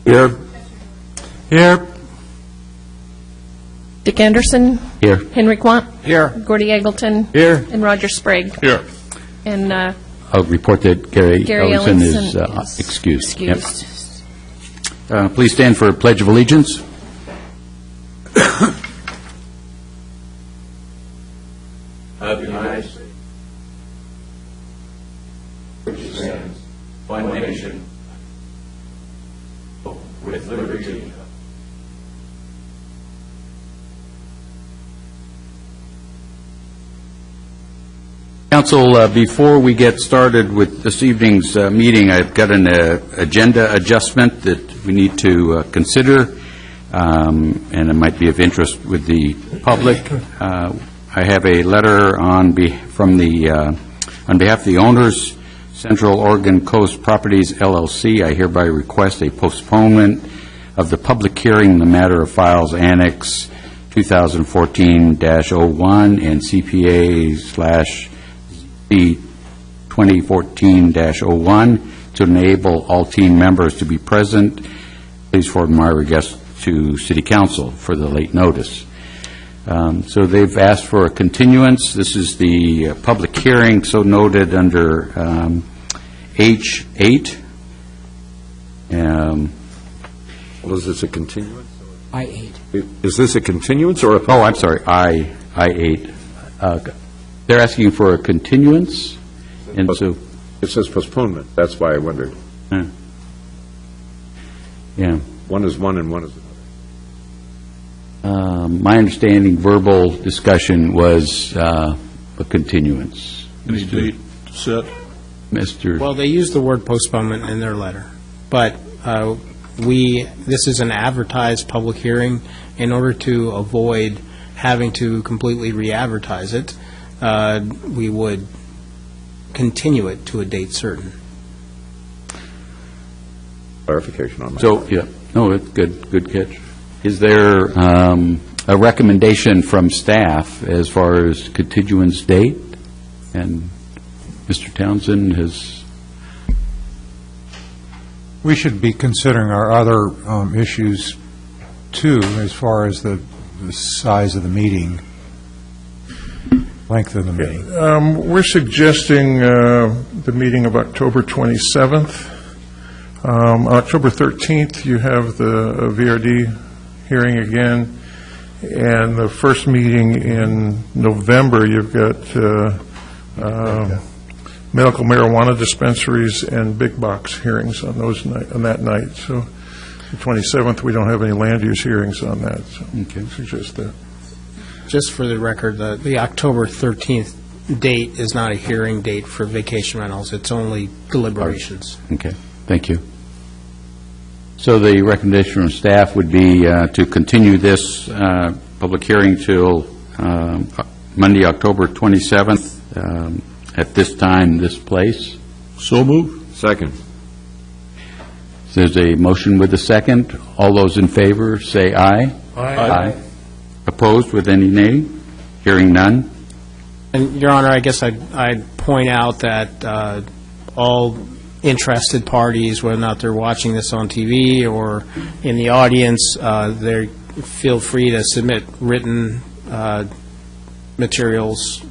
Here. Here. Dick Anderson. Here. Henry Quant. Here. Gordy Eggleton. Here. And Roger Sprague. Here. And I'll report that Gary Ellingson is excused. excused. Yep. Please stand for a Pledge of Allegiance. Of the United States, which stands one nation with liberty. Council, before we get started with this evening's meeting, I've got an agenda adjustment that we need to consider, and it might be of interest with the public. I have a letter on behalf of the owners, Central Oregon Coast Properties, LLC. I hereby request a postponement of the public hearing in the matter of files Annex 2014-01 and CPA/Z 2014-01 to enable all team members to be present. Please forward my request to City Council for the late notice. So they've asked for a continuance. This is the public hearing, so noted under H8. Well, is this a continuance? I-8. Is this a continuance or a... Oh, I'm sorry, I8. They're asking for a continuance, and so... It says postponement. That's why I wondered. Yeah. One is one and one is another. My understanding, verbal discussion was a continuance. Any date set? Mr. Well, they use the word postponement in their letter, but this is an advertised public hearing. In order to avoid having to completely re-advertise it, we would continue it to a date certain. Clarification on that. So, yeah, no, it's good catch. Is there a recommendation from staff as far as continuance date? And Mr. Townsend has... We should be considering our other issues, too, as far as the size of the meeting, length of the meeting. We're suggesting the meeting of October 27th. On October 13th, you have the VRD hearing again, and the first meeting in November, you've got medical marijuana dispensaries and big box hearings on that night. So the 27th, we don't have any land use hearings on that. So Okay. suggest that. Just for the record, the October 13th date is not a hearing date for vacation rentals. It's only deliberations. Okay, thank you. So the recommendation from staff would be to continue this public hearing till Monday, October 27th, at this time, this place. So move. Second. There's a motion with a second. All those in favor, say aye. Aye. Opposed with any nay? Hearing none. And, Your Honor, I guess I'd point out that all interested parties, whether or not they're watching this on TV or in the audience, they feel free to submit written materials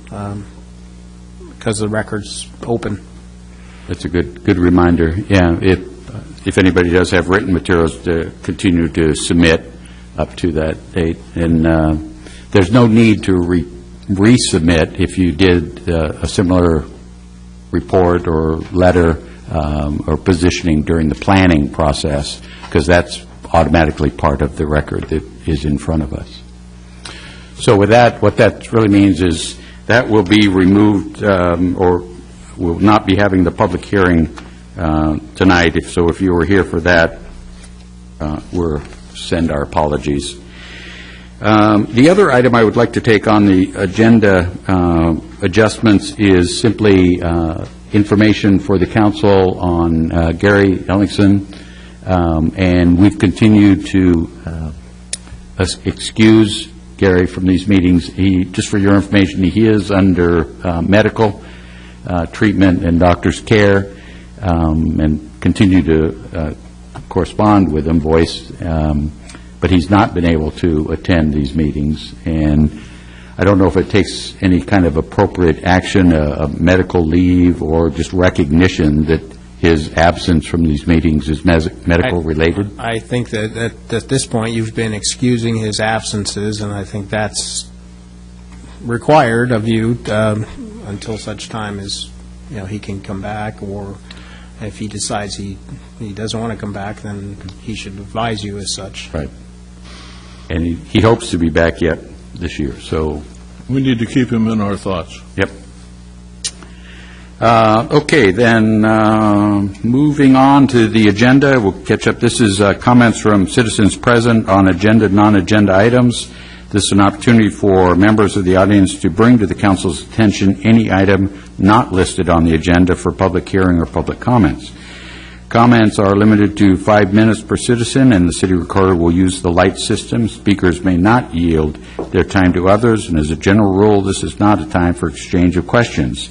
because the record's open. That's a good reminder. Yeah, if anybody does have written materials, to continue to submit up to that date. And there's no need to resubmit if you did a similar report or letter or positioning during the planning process, because that's automatically part of the record that is in front of us. So with that, what that really means is that will be removed, or we'll not be having the public hearing tonight. So if you were here for that, we'll send our apologies. The other item I would like to take on the agenda adjustments is simply information for the council on Gary Ellingson, and we've continued to excuse Gary from these meetings. Just for your information, he is under medical treatment and doctor's care, and continue to correspond with him, but he's not been able to attend these meetings. And I don't know if it takes any kind of appropriate action, a medical leave, or just recognition that his absence from these meetings is medical related. I think that at this point, you've been excusing his absences, and I think that's required of you until such time as, he can come back, or if he decides he doesn't want to come back, then he should advise you as such. Right. And he hopes to be back yet this year, so. We need to keep him in our thoughts. Yep. Okay, then, moving on to the agenda, we'll catch up. This is comments from citizens present on agenda, non-agenda items. This is an opportunity for members of the audience to bring to the council's attention any item not listed on the agenda for public hearing or public comments. Comments are limited to 5 minutes per citizen, and the city recorder will use the light system. Speakers may not yield their time to others, and as a general rule, this is not a time for exchange of questions.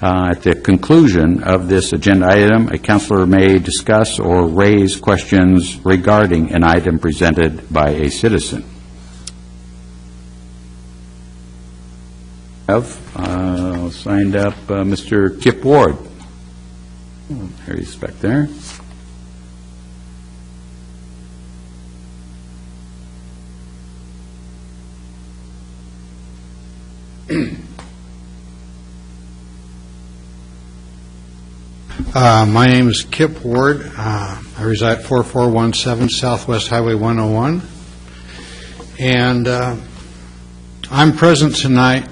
At the conclusion of this agenda item, a councilor may discuss or raise questions regarding an item presented by a citizen. Signed up Mr. Kip Ward. There he's back there. My name is Kip Ward. I reside at 4417 Southwest Highway 101. And I'm present tonight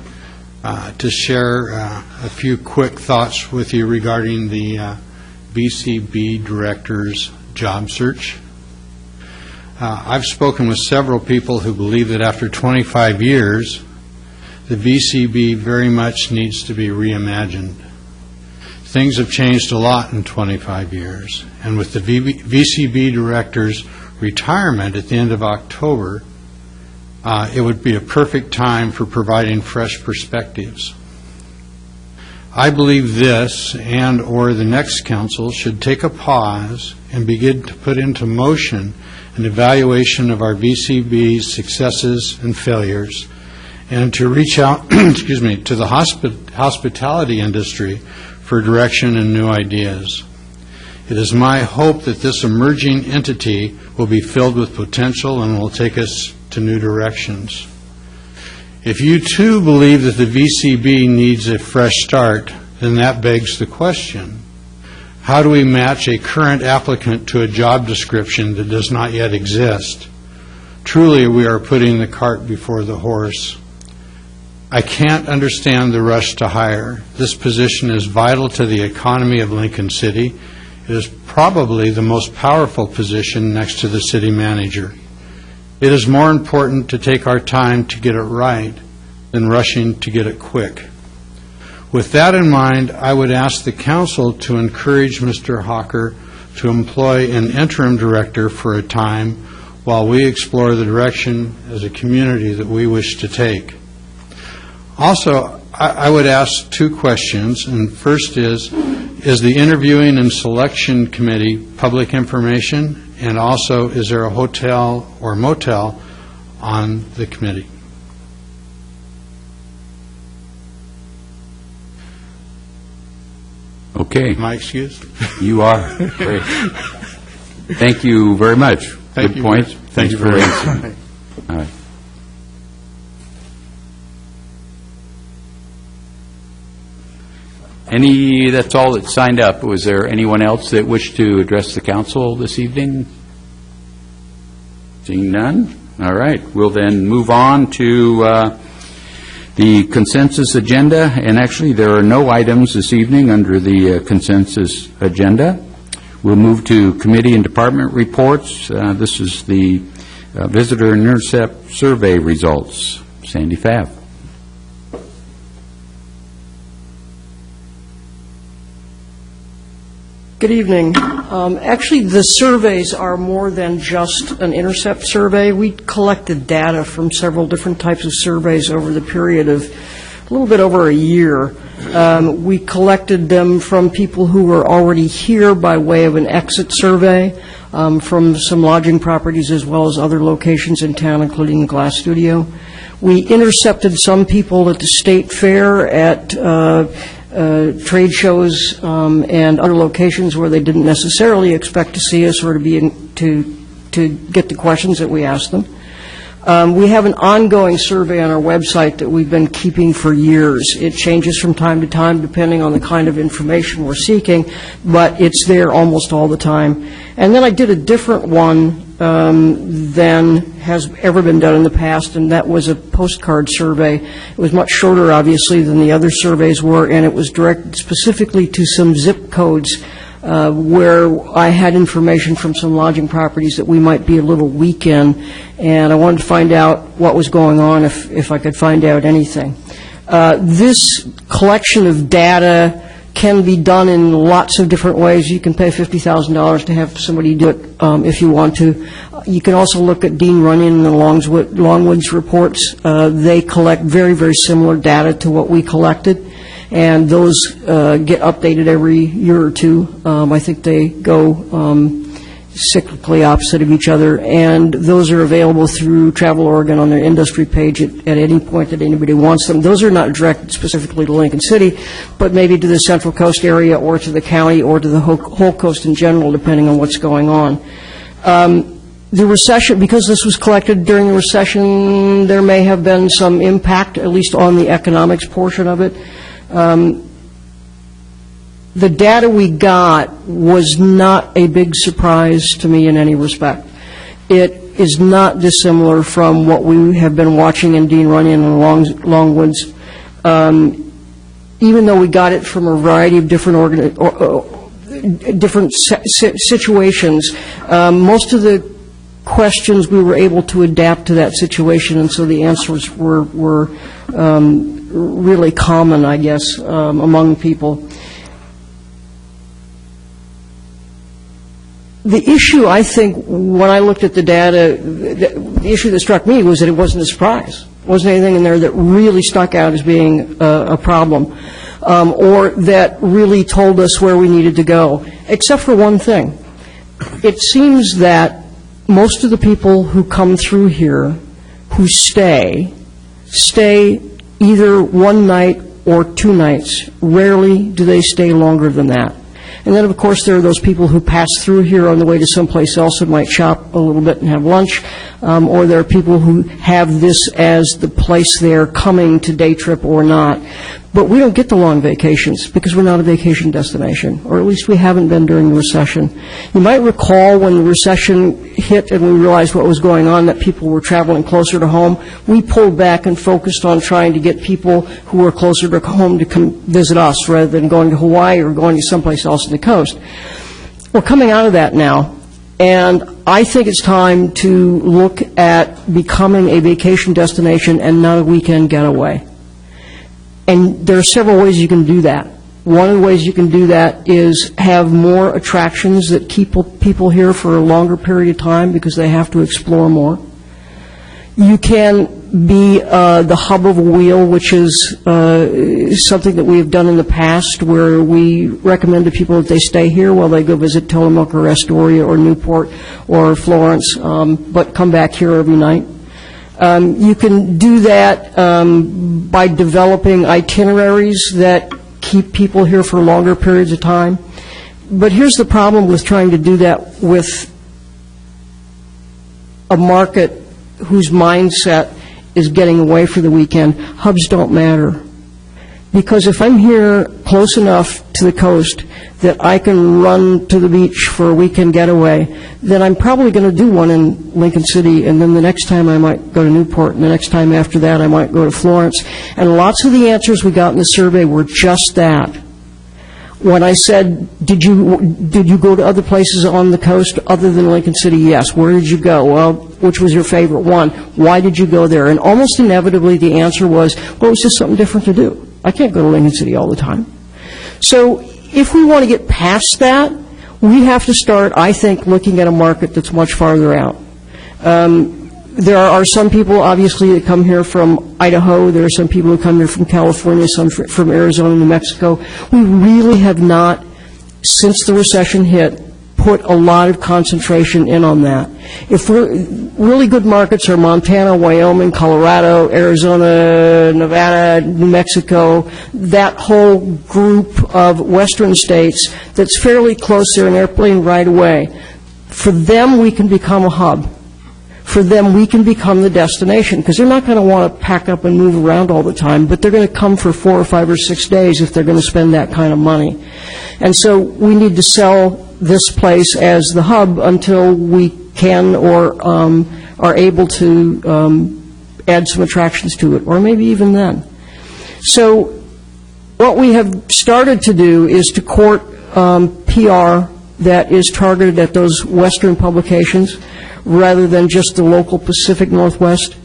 to share a few quick thoughts with you regarding the VCB Director's job search. I've spoken with several people who believe that after 25 years, the VCB very much needs to be reimagined. Things have changed a lot in 25 years, and with the VCB Director's retirement at the end of October, it would be a perfect time for providing fresh perspectives. I believe this and or the next council should take a pause and begin to put into motion an evaluation of our VCB's successes and failures, and to reach out to the hospitality industry for direction and new ideas. It is my hope that this emerging entity will be filled with potential and will take us to new directions. If you too believe that the VCB needs a fresh start, then that begs the question: how do we match a current applicant to a job description that does not yet exist? Truly, we are putting the cart before the horse. I can't understand the rush to hire. This position is vital to the economy of Lincoln City. It is probably the most powerful position next to the city manager. It is more important to take our time to get it right than rushing to get it quick. With that in mind, I would ask the council to encourage Mr. Hawker to employ an interim director for a time while we explore the direction as a community that we wish to take. Also, I would ask two questions, and first is the interviewing and selection committee public information? And also, is there a hotel or motel on the committee? Okay. Am I excused? You are. Great. Thank you very much. Thank Good you. points. Thank Thanks you for very answering. much. All right. That's all that signed up. Was there anyone else that wished to address the council this evening? Seeing none? All right. We'll then move on to the consensus agenda. And actually, there are no items this evening under the consensus agenda. We'll move to committee and department reports. This is the visitor and intercept survey results. Sandy Pfaff. Good evening. Actually, the surveys are more than just an intercept survey. We collected data from several different types of surveys over the period of a little bit over a year. We collected them from people who were already here by way of an exit survey, from some lodging properties as well as other locations in town, including the Glass Studio. We intercepted some people at the State Fair, at trade shows, and other locations where they didn't necessarily expect to see us or to be to get the questions that we asked them. We have an ongoing survey on our website that we've been keeping for years. It changes from time to time depending on the kind of information we're seeking, but it's there almost all the time. And then I did a different one than has ever been done in the past, and that was a postcard survey. It was much shorter, obviously, than the other surveys were, and it was directed specifically to some zip codes where I had information from some lodging properties that we might be a little weak in, and I wanted to find out what was going on, if I could find out anything. This collection of data can be done in lots of different ways. You can pay $50,000 to have somebody do it if you want to. You can also look at Dean Runyon and the Longwoods reports. They collect very, very similar data to what we collected, and those get updated every year or two. I think they go cyclically opposite of each other, and those are available through Travel Oregon on their industry page at any point that anybody wants them. Those are not directed specifically to Lincoln City, but maybe to the Central Coast area or to the county or to the whole coast in general, depending on what's going on. The recession, because this was collected during the recession, there may have been some impact, at least on the economics portion of it. The data we got was not a big surprise to me in any respect. It is not dissimilar from what we have been watching in Dean Runyon and Longwoods. Even though we got it from a variety of different situations, most of the questions we were able to adapt to that situation, and so the answers were really common, I guess, among people. The issue, I think, when I looked at the data, the issue that struck me was that it wasn't a surprise. There wasn't anything in there that really stuck out as being a problem, or that really told us where we needed to go, except for one thing. It seems that most of the people who come through here, who stay either one night or 2 nights. Rarely do they stay longer than that. And then, of course, there are those people who pass through here on the way to someplace else and might shop a little bit and have lunch, or there are people who have this as the place they're coming to day trip or not. But we don't get the long vacations because we're not a vacation destination, or at least we haven't been during the recession. You might recall when the recession hit and we realized what was going on, that people were traveling closer to home. We pulled back and focused on trying to get people who were closer to home to come visit us rather than going to Hawaii or going to someplace else on the coast. We're coming out of that now, and I think it's time to look at becoming a vacation destination and not a weekend getaway. And there are several ways you can do that. One of the ways you can do that is have more attractions that keep people here for a longer period of time because they have to explore more. You can be the hub of a wheel, which is something that we have done in the past, where we recommend to people that they stay here while they go visit Tillamook or Astoria or Newport or Florence, but come back here every night. You can do that by developing itineraries that keep people here for longer periods of time. But here's the problem with trying to do that with a market whose mindset is getting away for the weekend. Hubs don't matter. Because if I'm here close enough to the coast that I can run to the beach for a weekend getaway, then I'm probably going to do one in Lincoln City, and then the next time I might go to Newport, and the next time after that I might go to Florence. And lots of the answers we got in the survey were just that. When I said, did you go to other places on the coast other than Lincoln City? Yes. Where did you go? Well, which was your favorite one? Why did you go there? And almost inevitably the answer was, well, it was just something different to do. I can't go to Lincoln City all the time. So if we want to get past that, we have to start, I think, looking at a market that's much farther out. There are some people, obviously, that come here from Idaho. There are some people who come here from California, some from Arizona, New Mexico. We really have not, since the recession hit, put a lot of concentration in on that. If really good markets are Montana, Wyoming, Colorado, Arizona, Nevada, New Mexico, that whole group of western states that's fairly close, they're an airplane ride away. For them, we can become a hub. For them, we can become the destination, because they're not going to want to pack up and move around all the time, but they're going to come for 4 or 5 or 6 days if they're going to spend that kind of money. And so we need to sell this place as the hub until we can or are able to add some attractions to it, or maybe even then. So what we have started to do is to court PR that is targeted at those Western publications rather than just the local Pacific Northwest.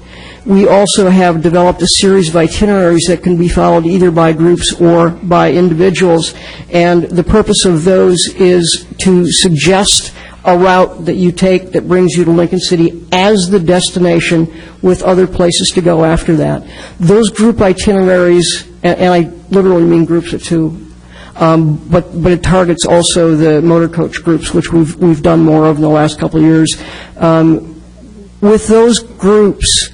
We also have developed a series of itineraries that can be followed either by groups or by individuals, and the purpose of those is to suggest a route that you take that brings you to Lincoln City as the destination with other places to go after that. Those group itineraries, and I literally mean groups of 2, but it targets also the motor coach groups, which we've done more of in the last couple of years. With those groups,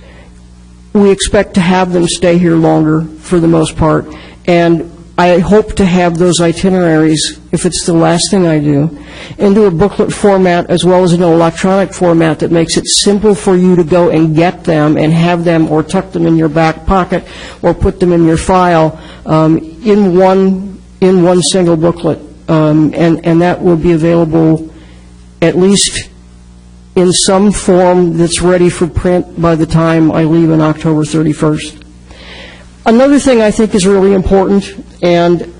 we expect to have them stay here longer for the most part, and I hope to have those itineraries, if it's the last thing I do, into a booklet format as well as an electronic format that makes it simple for you to go and get them and have them or tuck them in your back pocket or put them in your file in one single booklet, and that will be available at least in some form that's ready for print by the time I leave on October 31st. Another thing I think is really important, and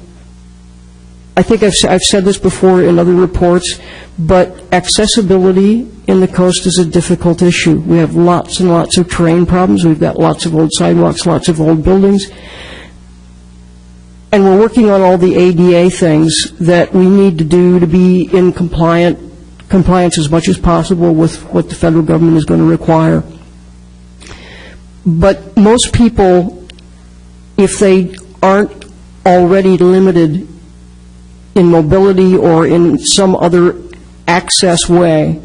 I think I've said this before in other reports, but accessibility in the coast is a difficult issue. We have lots and lots of terrain problems. We've got lots of old sidewalks, lots of old buildings. And we're working on all the ADA things that we need to do to be in compliance as much as possible with what the federal government is going to require. But most people, if they aren't already limited in mobility or in some other access way,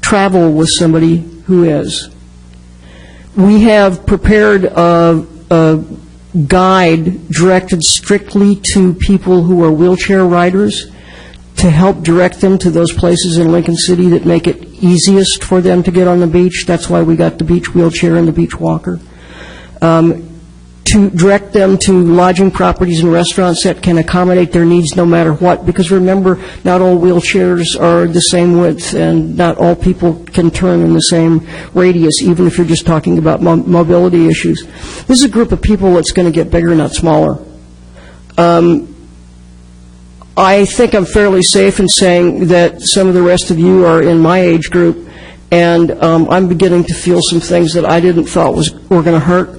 travel with somebody who is. We have prepared a guide directed strictly to people who are wheelchair riders to help direct them to those places in Lincoln City that make it easiest for them to get on the beach. That's why we got the beach wheelchair and the beach walker. To direct them to lodging properties and restaurants that can accommodate their needs no matter what. Because remember, not all wheelchairs are the same width, and not all people can turn in the same radius, even if you're just talking about mobility issues. This is a group of people that's going to get bigger, not smaller. I think I'm fairly safe in saying that some of the rest of you are in my age group, and I'm beginning to feel some things that I didn't thought were going to hurt.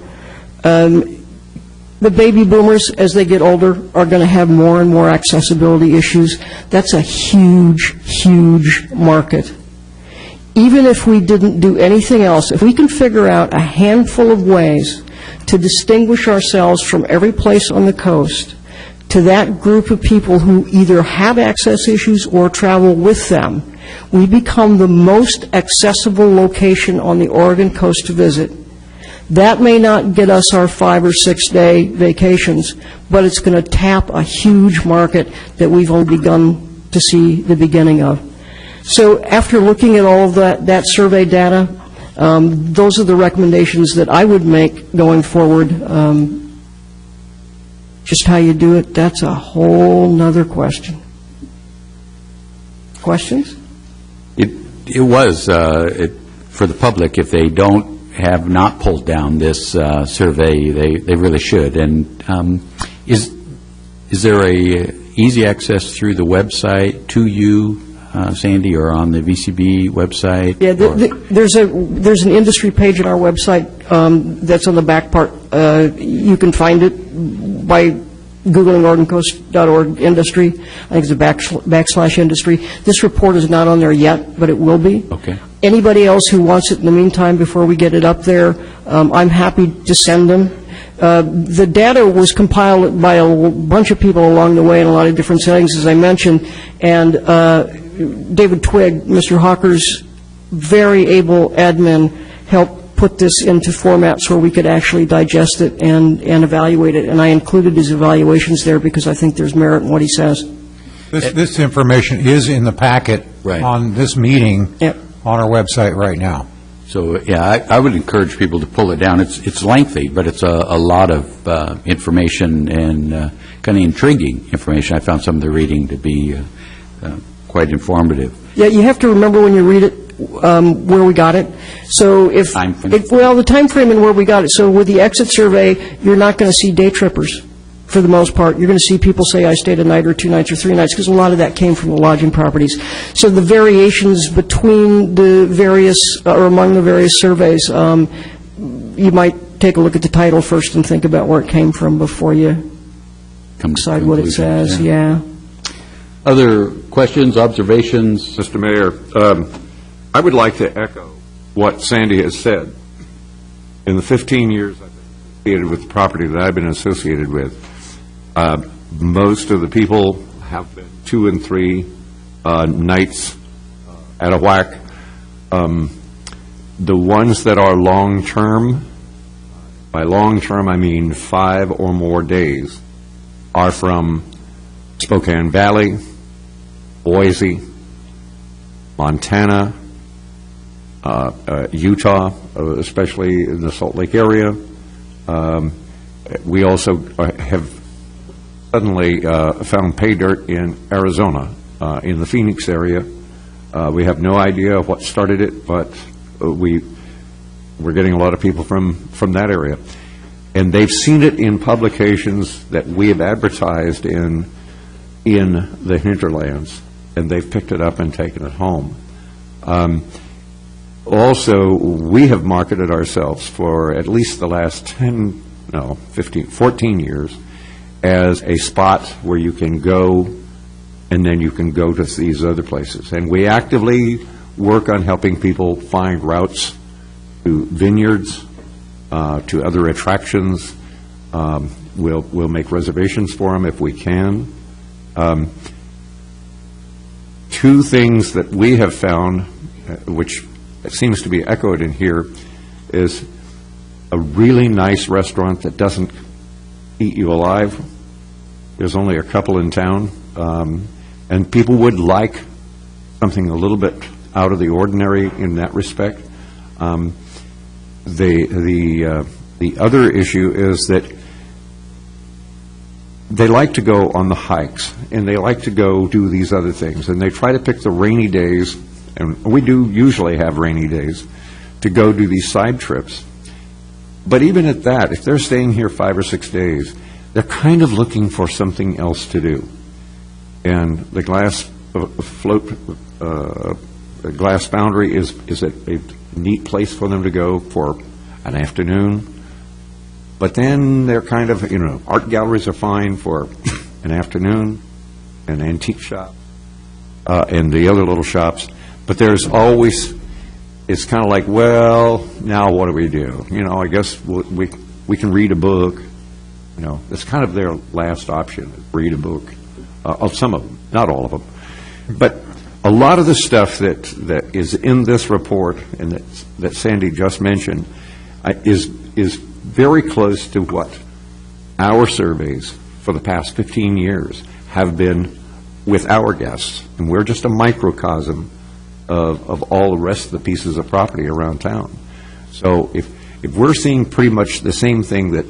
The baby boomers, as they get older, are going to have more and more accessibility issues. That's a huge, huge market. Even if we didn't do anything else, if we can figure out a handful of ways to distinguish ourselves from every place on the coast to that group of people who either have access issues or travel with them, we become the most accessible location on the Oregon coast to visit. That may not get us our 5 or 6 day vacations, but it's going to tap a huge market that we've only begun to see the beginning of. So after looking at all of that survey data, those are the recommendations that I would make going forward. Just how you do it, that's a whole nother question. Questions? It was, for the public, if they have not pulled down this survey, they really should. And is there a easy access through the website to you, Sandy, or on the VCB website? Yeah, there's an industry page on our website that's on the back part. You can find it by Googling OregonCoast.org industry. I think it's a backslash industry. This report is not on there yet, but it will be. Okay. Anybody else who wants it in the meantime before we get it up there, I'm happy to send them. The data was compiled by a bunch of people along the way in a lot of different settings, as I mentioned, and David Twigg, Mr. Hawker's very able admin, helped put this into formats where we could actually digest it and evaluate it, and I included his evaluations there because I think there's merit in what he says. This information is in the packet Right. on this meeting Yep. on our website right now. So, yeah, I would encourage people to pull it down. It's lengthy, but it's a lot of information and kind of intriguing information. I found some of the reading to be quite informative. Yeah, you have to remember when you read it where we got it. So the time frame and where we got it. So with the exit survey, you're not going to see day trippers for the most part. You're going to see people say, I stayed a night or 2 nights or 3 nights, because a lot of that came from the lodging properties. So the variations between the various, or among the various surveys, you might take a look at the title first and think about where it came from before you decide what it says. Yeah. Other questions, observations? Mr. Mayor, I would like to echo what Sandy has said. In the 15 years I've been associated with the property that I've been associated with, most of the people have been 2 and 3 nights at a whack. The ones that are long-term, by long-term I mean 5 or more days, are from Spokane Valley, Boise, Montana, Utah, especially in the Salt Lake area. We also have suddenly found pay dirt in Arizona, in the Phoenix area. We have no idea what started it, but we're getting a lot of people from that area. And they've seen it in publications that we have advertised in the hinterlands, and they've picked it up and taken it home. Also, we have marketed ourselves for at least the last 14 years as a spot where you can go, and then you can go to these other places. And we actively work on helping people find routes to vineyards, to other attractions. We'll make reservations for them if we can. 2 things that we have found, which seems to be echoed in here, is a really nice restaurant that doesn't eat you alive. There's only a couple in town, and people would like something a little bit out of the ordinary in that respect. The other issue is that they like to go on the hikes, and they like to go do these other things, and they try to pick the rainy days, and we do usually have rainy days, to go do these side trips. But even at that, if they're staying here 5 or 6 days, they're kind of looking for something else to do. And the glass glass boundary is a neat place for them to go for an afternoon. But then they're kind of, art galleries are fine for an afternoon, an antique shop, and the other little shops. But there's always, it's kind of like, well, now what do we do? I guess we can read a book. It's kind of their last option, read a book. Some of them, not all of them. But a lot of the stuff that is in this report and that Sandy just mentioned is very close to what our surveys for the past 15 years have been with our guests. And we're just a microcosm of all the rest of the pieces of property around town. So if we're seeing pretty much the same thing that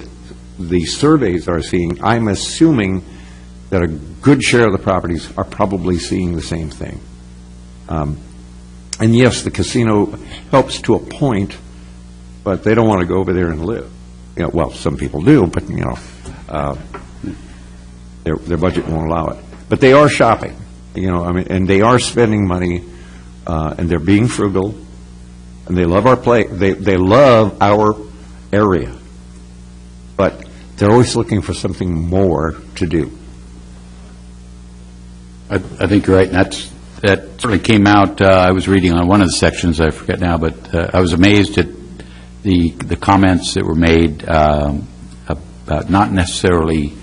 the surveys are seeing, I'm assuming that a good share of the properties are probably seeing the same thing. And yes, the casino helps to a point, but they don't want to go over there and live. Well, some people do, but their budget won't allow it. But they are shopping, and they are spending money, and they're being frugal, and they love our they love our area. But they're always looking for something more to do. I think you're right, and that certainly came out, I was reading on one of the sections, I forget now, but I was amazed at the comments that were made about not necessarily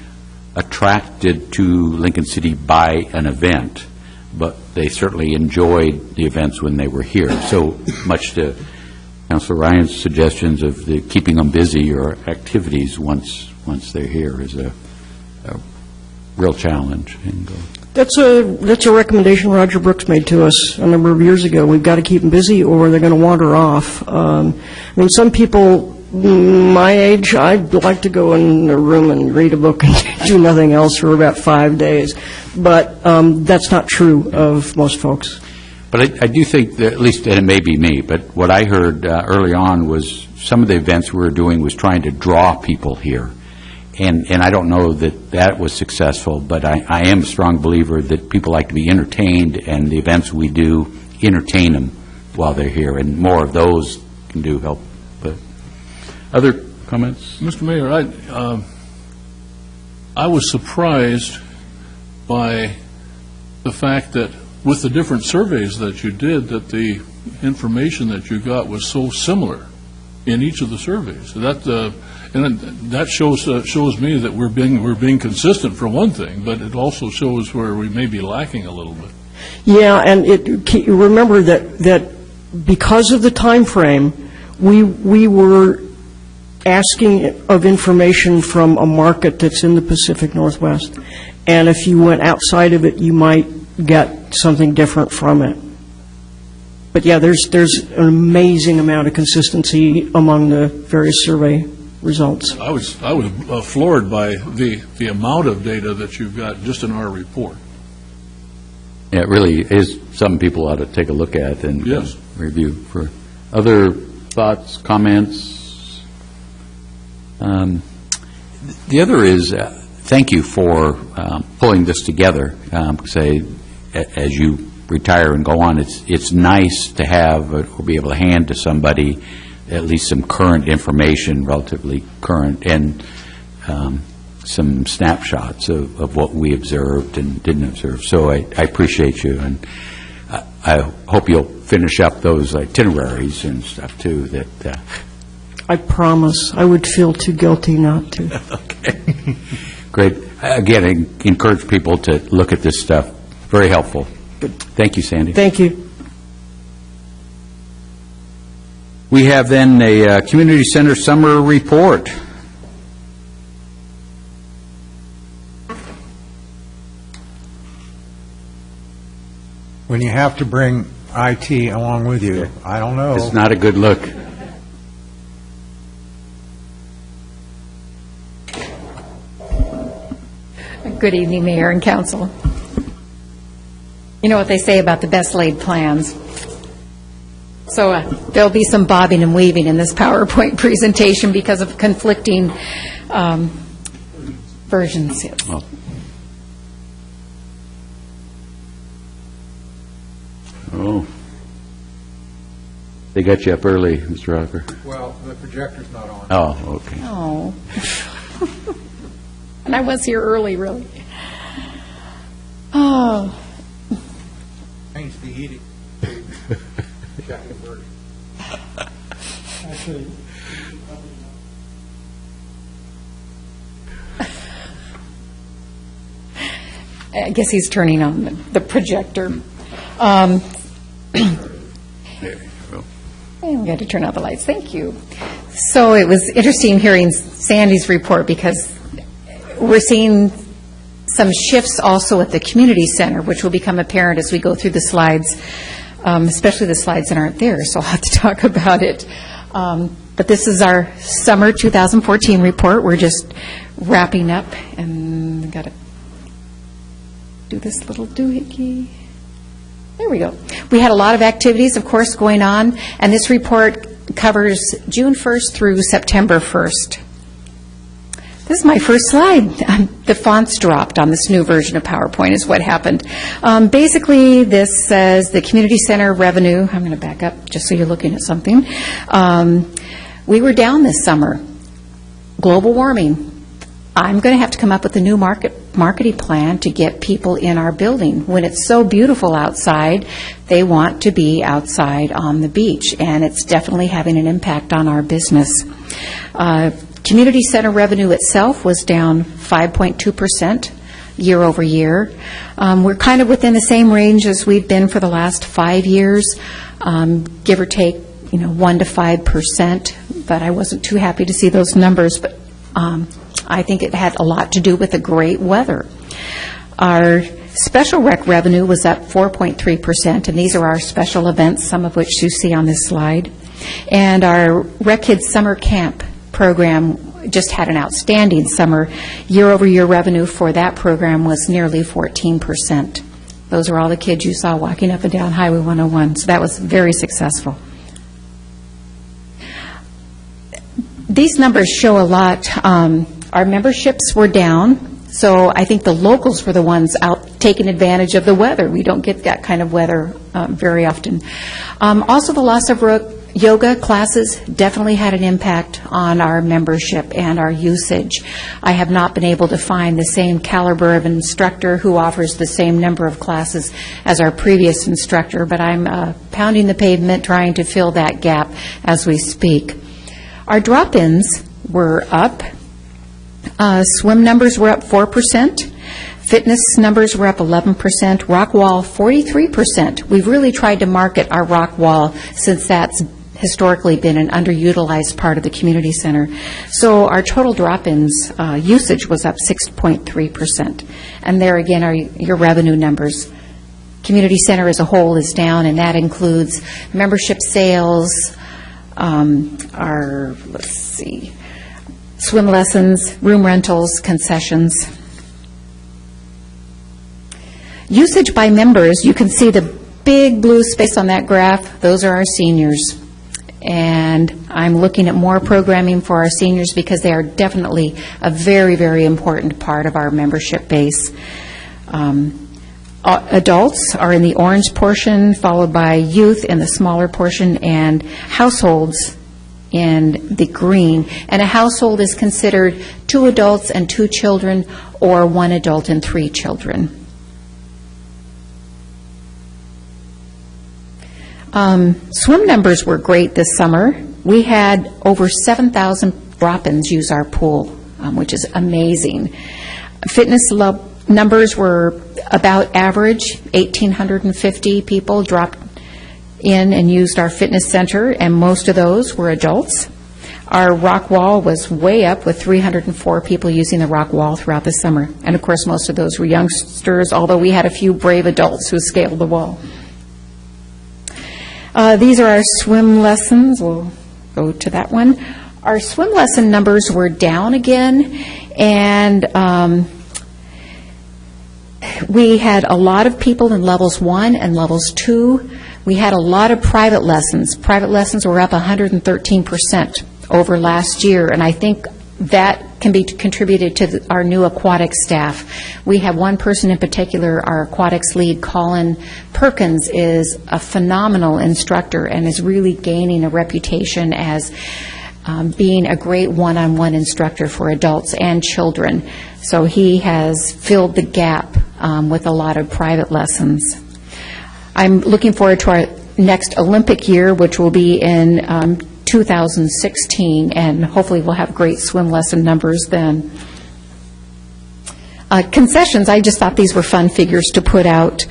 attracted to Lincoln City by an event, but they certainly enjoyed the events when they were here. So much to Councilor Ryan's suggestions of the keeping them busy or activities once they're here is a real challenge. That's a recommendation Roger Brooks made to us a number of years ago. We've got to keep them busy or they're going to wander off. I mean, some people my age, I'd like to go in a room and read a book and do nothing else for about 5 days. But that's not true of most folks. But I do think that, at least, and it may be me, but what I heard early on was some of the events we were doing was trying to draw people here. And I don't know that was successful, but I am a strong believer that people like to be entertained, and the events we do entertain them while they're here, and more of those can do help. But other comments? Mr. Mayor, I was surprised by the fact that with the different surveys that you did, that the information that you got was so similar in each of the surveys. And that shows me that we're being consistent for one thing, but it also shows where we may be lacking a little bit. Yeah, and remember that because of the time frame, we were asking of information from a market that's in the Pacific Northwest, and if you went outside of it, you might get something different from it. But yeah, there's an amazing amount of consistency among the various survey results. I was floored by the amount of data that you've got just in our report. Yeah, it really is something people ought to take a look at and yes. Review. For other thoughts, comments? The other is, thank you for pulling this together. Say, as you retire and go on, it's nice to have or be able to hand to somebody at least some current information, relatively current, and some snapshots of what we observed and didn't observe. So I appreciate you, and I hope you'll finish up those itineraries and stuff too. That I promise. I would feel too guilty not to. Okay. Great. Again, I encourage people to look at this stuff. Very helpful. Good. Thank you, Sandy. Thank you. We have then a Community Center Summer Report. When you have to bring IT along with you, I don't know. It's not a good look. Good evening, Mayor and Council. You know what they say about the best laid plans. So there'll be some bobbing and weaving in this PowerPoint presentation because of conflicting versions. Oh. Oh. They got you up early, Mr. Rocker. Well, the projector's not on. Oh, okay. Oh. And I was here early, really. Oh. Change the heating. I guess he's turning on the projector. We got to turn out the lights. Thank you. So it was interesting hearing Sandy's report because we're seeing some shifts also at the community center, which will become apparent as we go through the slides, especially the slides that aren't there, so I'll have to talk about it. But this is our summer 2014 report. We're just wrapping up, and we've got to do this little doohickey. There we go. We had a lot of activities, of course, going on, and this report covers June 1st through September 1st. This is my first slide. The fonts dropped on this new version of PowerPoint is what happened. Basically, this says the community center revenue. I'm going to back up just so you're looking at something. We were down this summer. Global warming, I'm going to have to come up with a new marketing plan to get people in our building. When it's so beautiful outside, they want to be outside on the beach, and it's definitely having an impact on our business. Community center revenue itself was down 5.2% year over year. We're kind of within the same range as we've been for the last 5 years, give or take, 1 to 5%, but I wasn't too happy to see those numbers, but I think it had a lot to do with the great weather. Our special rec revenue was up 4.3%, and these are our special events, some of which you see on this slide. And our Rec Kids Summer Camp program just had an outstanding summer. Year-over-year revenue for that program was nearly 14%. Those are all the kids you saw walking up and down Highway 101, so that was very successful. These numbers show a lot. Our memberships were down, so I think the locals were the ones out taking advantage of the weather. We don't get that kind of weather very often. Also, the loss of yoga classes definitely had an impact on our membership and our usage. I have not been able to find the same caliber of instructor who offers the same number of classes as our previous instructor, but I'm pounding the pavement trying to fill that gap as we speak. Our drop-ins were up. Swim numbers were up 4%. Fitness numbers were up 11%. Rock wall, 43%. We've really tried to market our rock wall since that's historically been an underutilized part of the community center. So our total drop-ins usage was up 6.3%. And there again are your revenue numbers. Community center as a whole is down, and that includes membership sales, our, swim lessons, room rentals, concessions. Usage by members, you can see the big blue space on that graph. Those are our seniors. And I'm looking at more programming for our seniors because they are definitely a very, very important part of our membership base. Adults are in the orange portion, followed by youth in the smaller portion, and households in the green. And a household is considered 2 adults and 2 children, or 1 adult and 3 children. Swim numbers were great this summer. We had over 7,000 drop-ins use our pool, which is amazing. Fitness numbers were about average. 1,850 people dropped in and used our fitness center, and most of those were adults. Our rock wall was way up with 304 people using the rock wall throughout the summer. And of course, most of those were youngsters, although we had a few brave adults who scaled the wall. These are our swim lessons. We'll go to that one. Our swim lesson numbers were down again, and we had a lot of people in levels 1 and levels 2. We had a lot of private lessons. Private lessons were up 113% over last year, and I think that can be contributed to our new aquatics staff. We have one person in particular, our aquatics lead, Colin Perkins, is a phenomenal instructor and is really gaining a reputation as being a great one-on-one instructor for adults and children. So he has filled the gap with a lot of private lessons. I'm looking forward to our next Olympic year, which will be in 2016, and hopefully we'll have great swim lesson numbers then. Concessions, I just thought these were fun figures to put out.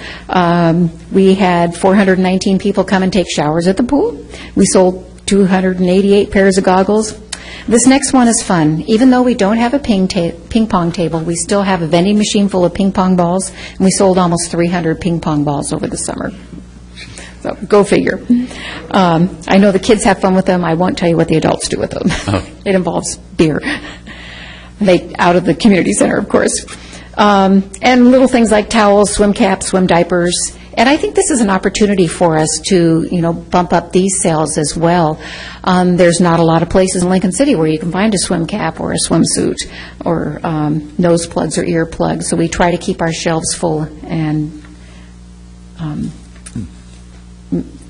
We had 419 people come and take showers at the pool. We sold 288 pairs of goggles. This next one is fun. Even though we don't have a ping pong table, we still have a vending machine full of ping pong balls, and we sold almost 300 ping pong balls over the summer. So go figure. I know the kids have fun with them. I won't tell you what the adults do with them. Oh. It involves beer. Out of the community center, of course. And little things like towels, swim caps, swim diapers. And I think this is an opportunity for us to, bump up these sales as well. There's not a lot of places in Lincoln City where you can find a swim cap or a swimsuit or nose plugs or ear plugs. So we try to keep our shelves full, and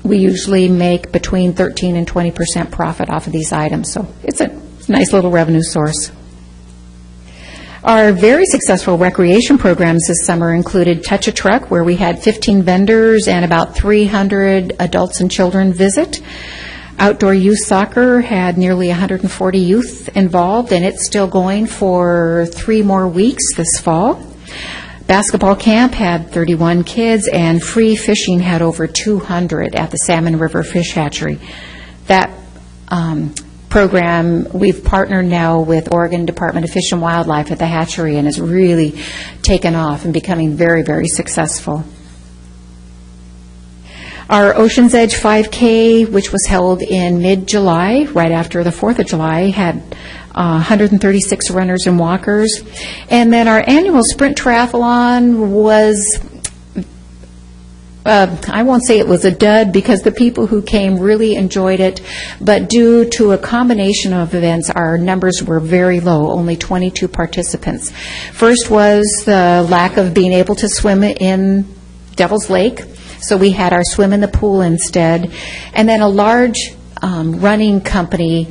we usually make between 13% and 20% profit off of these items. So it's a nice little revenue source. Our very successful recreation programs this summer included Touch a Truck, where we had 15 vendors and about 300 adults and children visit. Outdoor youth soccer had nearly 140 youth involved, and it's still going for 3 more weeks this fall. Basketball camp had 31 kids, and free fishing had over 200 at the Salmon River Fish Hatchery. That program, we've partnered now with Oregon Department of Fish and Wildlife at the hatchery, and has really taken off and becoming very, very successful. Our Ocean's Edge 5K, which was held in mid-July, right after the 4th of July, had 136 runners and walkers. And then our annual sprint triathlon was, I won't say it was a dud, because the people who came really enjoyed it, but due to a combination of events, our numbers were very low, only 22 participants. First was the lack of being able to swim in Devil's Lake, so we had our swim in the pool instead. And then a large running company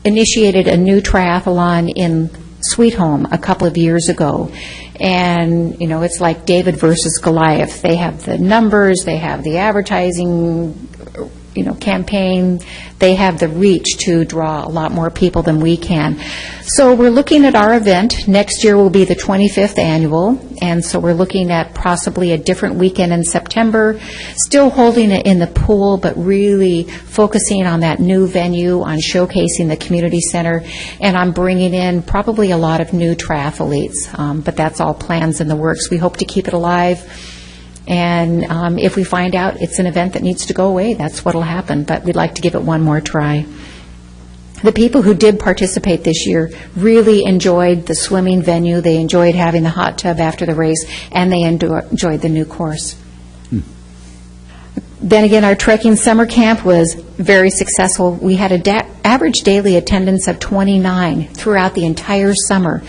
initiated a new triathlon in Sweet Home a couple of years ago. And, you know, it's like David versus Goliath. They have the numbers, they have the advertising, you know, campaign. They have the reach to draw a lot more people than we can. So we're looking at our event. Next year will be the 25th annual, and so we're looking at possibly a different weekend in September, still holding it in the pool, but really focusing on that new venue, on showcasing the community center, and on bringing in probably a lot of new triathletes. But that's all plans in the works. We hope to keep it alive. And if we find out it's an event that needs to go away, that's what will happen. But we'd like to give it one more try. The people who did participate this year really enjoyed the swimming venue. They enjoyed having the hot tub after the race, and they enjoyed the new course. Then again, our trekking summer camp was very successful. We had an average daily attendance of 29 throughout the entire summer.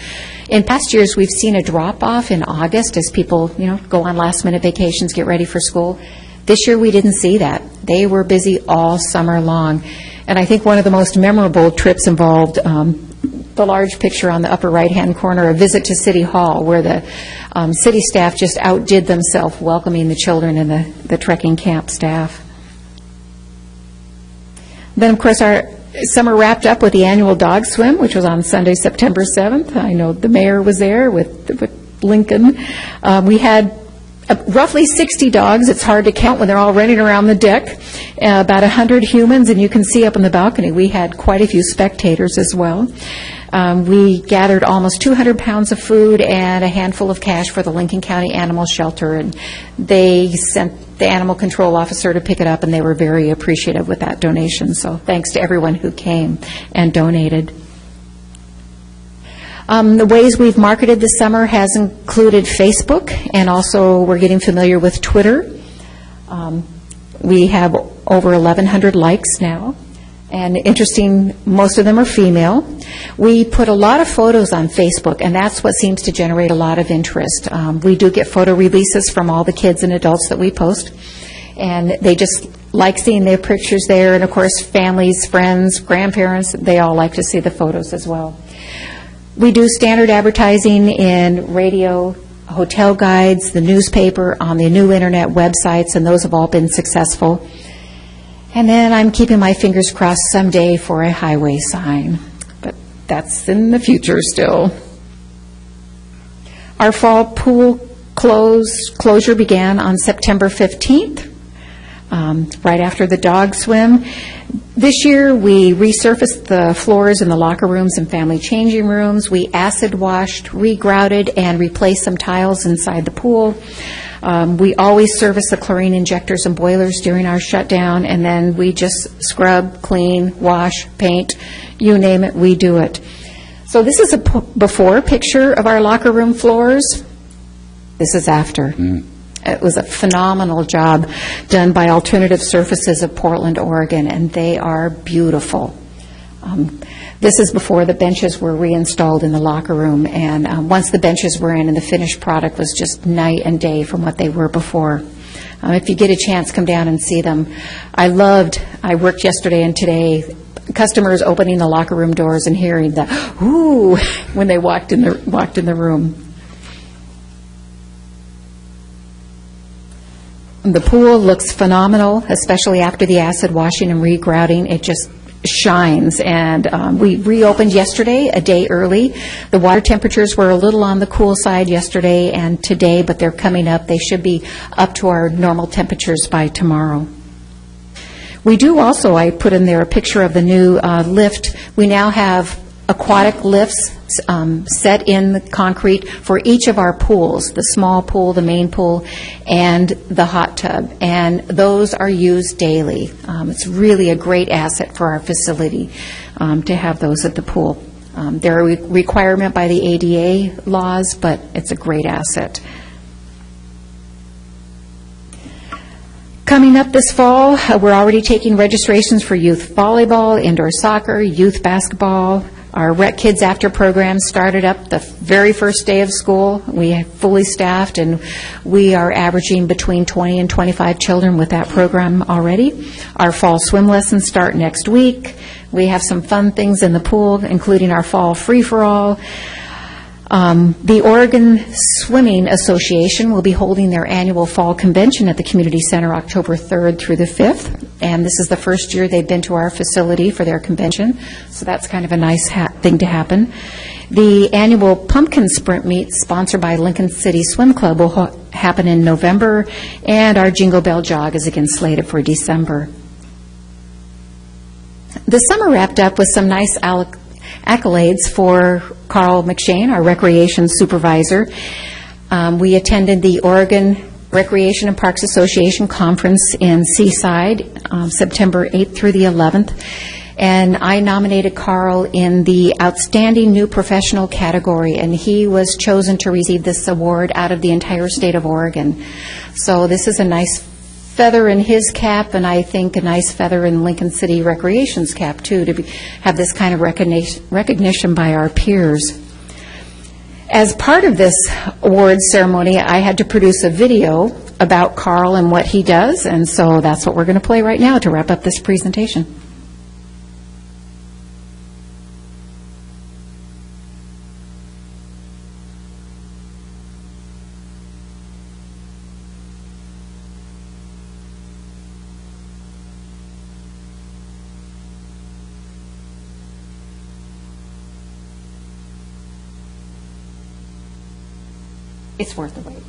In past years, we've seen a drop-off in August as people, you know, go on last-minute vacations, get ready for school. This year, we didn't see that. They were busy all summer long. And I think one of the most memorable trips involved the large picture on the upper right-hand corner, a visit to City Hall, where the city staff just outdid themselves welcoming the children and the trekking camp staff. Then, of course, our summer wrapped up with the annual dog swim, which was on Sunday, September 7th. I know the mayor was there with Lincoln. We had roughly 60 dogs. It's hard to count when they're all running around the deck. About 100 humans, and you can see up on the balcony we had quite a few spectators as well. We gathered almost 200 pounds of food and a handful of cash for the Lincoln County Animal Shelter, and they sent the animal control officer to pick it up, and they were very appreciative with that donation. So thanks to everyone who came and donated. The ways we've marketed this summer has included Facebook, and also we're getting familiar with Twitter. We have over 1,100 likes now, and interesting, most of them are female. We put a lot of photos on Facebook, and that's what seems to generate a lot of interest. We do get photo releases from all the kids and adults that we post, and they just like seeing their pictures there, and of course families, friends, grandparents, they all like to see the photos as well. We do standard advertising in radio, hotel guides, the newspaper, on the new internet websites, and those have all been successful. And then I'm keeping my fingers crossed someday for a highway sign, but that's in the future still. Our fall pool closure began on September 15th, right after the dog swim. This year, we resurfaced the floors in the locker rooms and family changing rooms. We acid washed, regrouted, and replaced some tiles inside the pool. We always service the chlorine injectors and boilers during our shutdown, and then we just scrub, clean, wash, paint, you name it, we do it. So this is a before picture of our locker room floors. This is after. It was a phenomenal job done by Alternative Surfaces of Portland, Oregon, and they are beautiful. This is before the benches were reinstalled in the locker room, and once the benches were in, and the finished product was just night and day from what they were before. If you get a chance, come down and see them. I worked yesterday and today customers opening the locker room doors and hearing the "ooh" when they walked in the room. The pool looks phenomenal, especially after the acid washing and regrouting. It just shines. And we reopened yesterday, a day early. The water temperatures were a little on the cool side yesterday and today, but they're coming up. They should be up to our normal temperatures by tomorrow. We do also, I put in there a picture of the new lift. We now have aquatic lifts set in the concrete for each of our pools, the small pool, the main pool, and the hot tub. And those are used daily. It's really a great asset for our facility to have those at the pool. They're a requirement by the ADA laws, but it's a great asset. Coming up this fall, we're already taking registrations for youth volleyball, indoor soccer, youth basketball. Our Rec Kids After program started up the very first day of school. We have fully staffed, and we are averaging between 20 and 25 children with that program already. Our fall swim lessons start next week. We have some fun things in the pool, including our fall free-for-all. The Oregon Swimming Association will be holding their annual fall convention at the Community Center October 3rd through the 5th, and this is the first year they've been to our facility for their convention, so that's kind of a nice thing to happen. The annual Pumpkin Sprint Meet, sponsored by Lincoln City Swim Club, will happen in November, and our Jingle Bell Jog is again slated for December. The summer wrapped up with some nice accolades for Carl McShane, our recreation supervisor. We attended the Oregon Recreation and Parks Association Conference in Seaside, September 8th through the 11th, and I nominated Carl in the Outstanding New Professional category, and he was chosen to receive this award out of the entire state of Oregon. So this is a nice feather in his cap, and I think a nice feather in Lincoln City Recreation's cap, too, to have this kind of recognition by our peers. As part of this awards ceremony, I had to produce a video about Carl and what he does, and so that's what we're going to play right now to wrap up this presentation. It's worth the wait.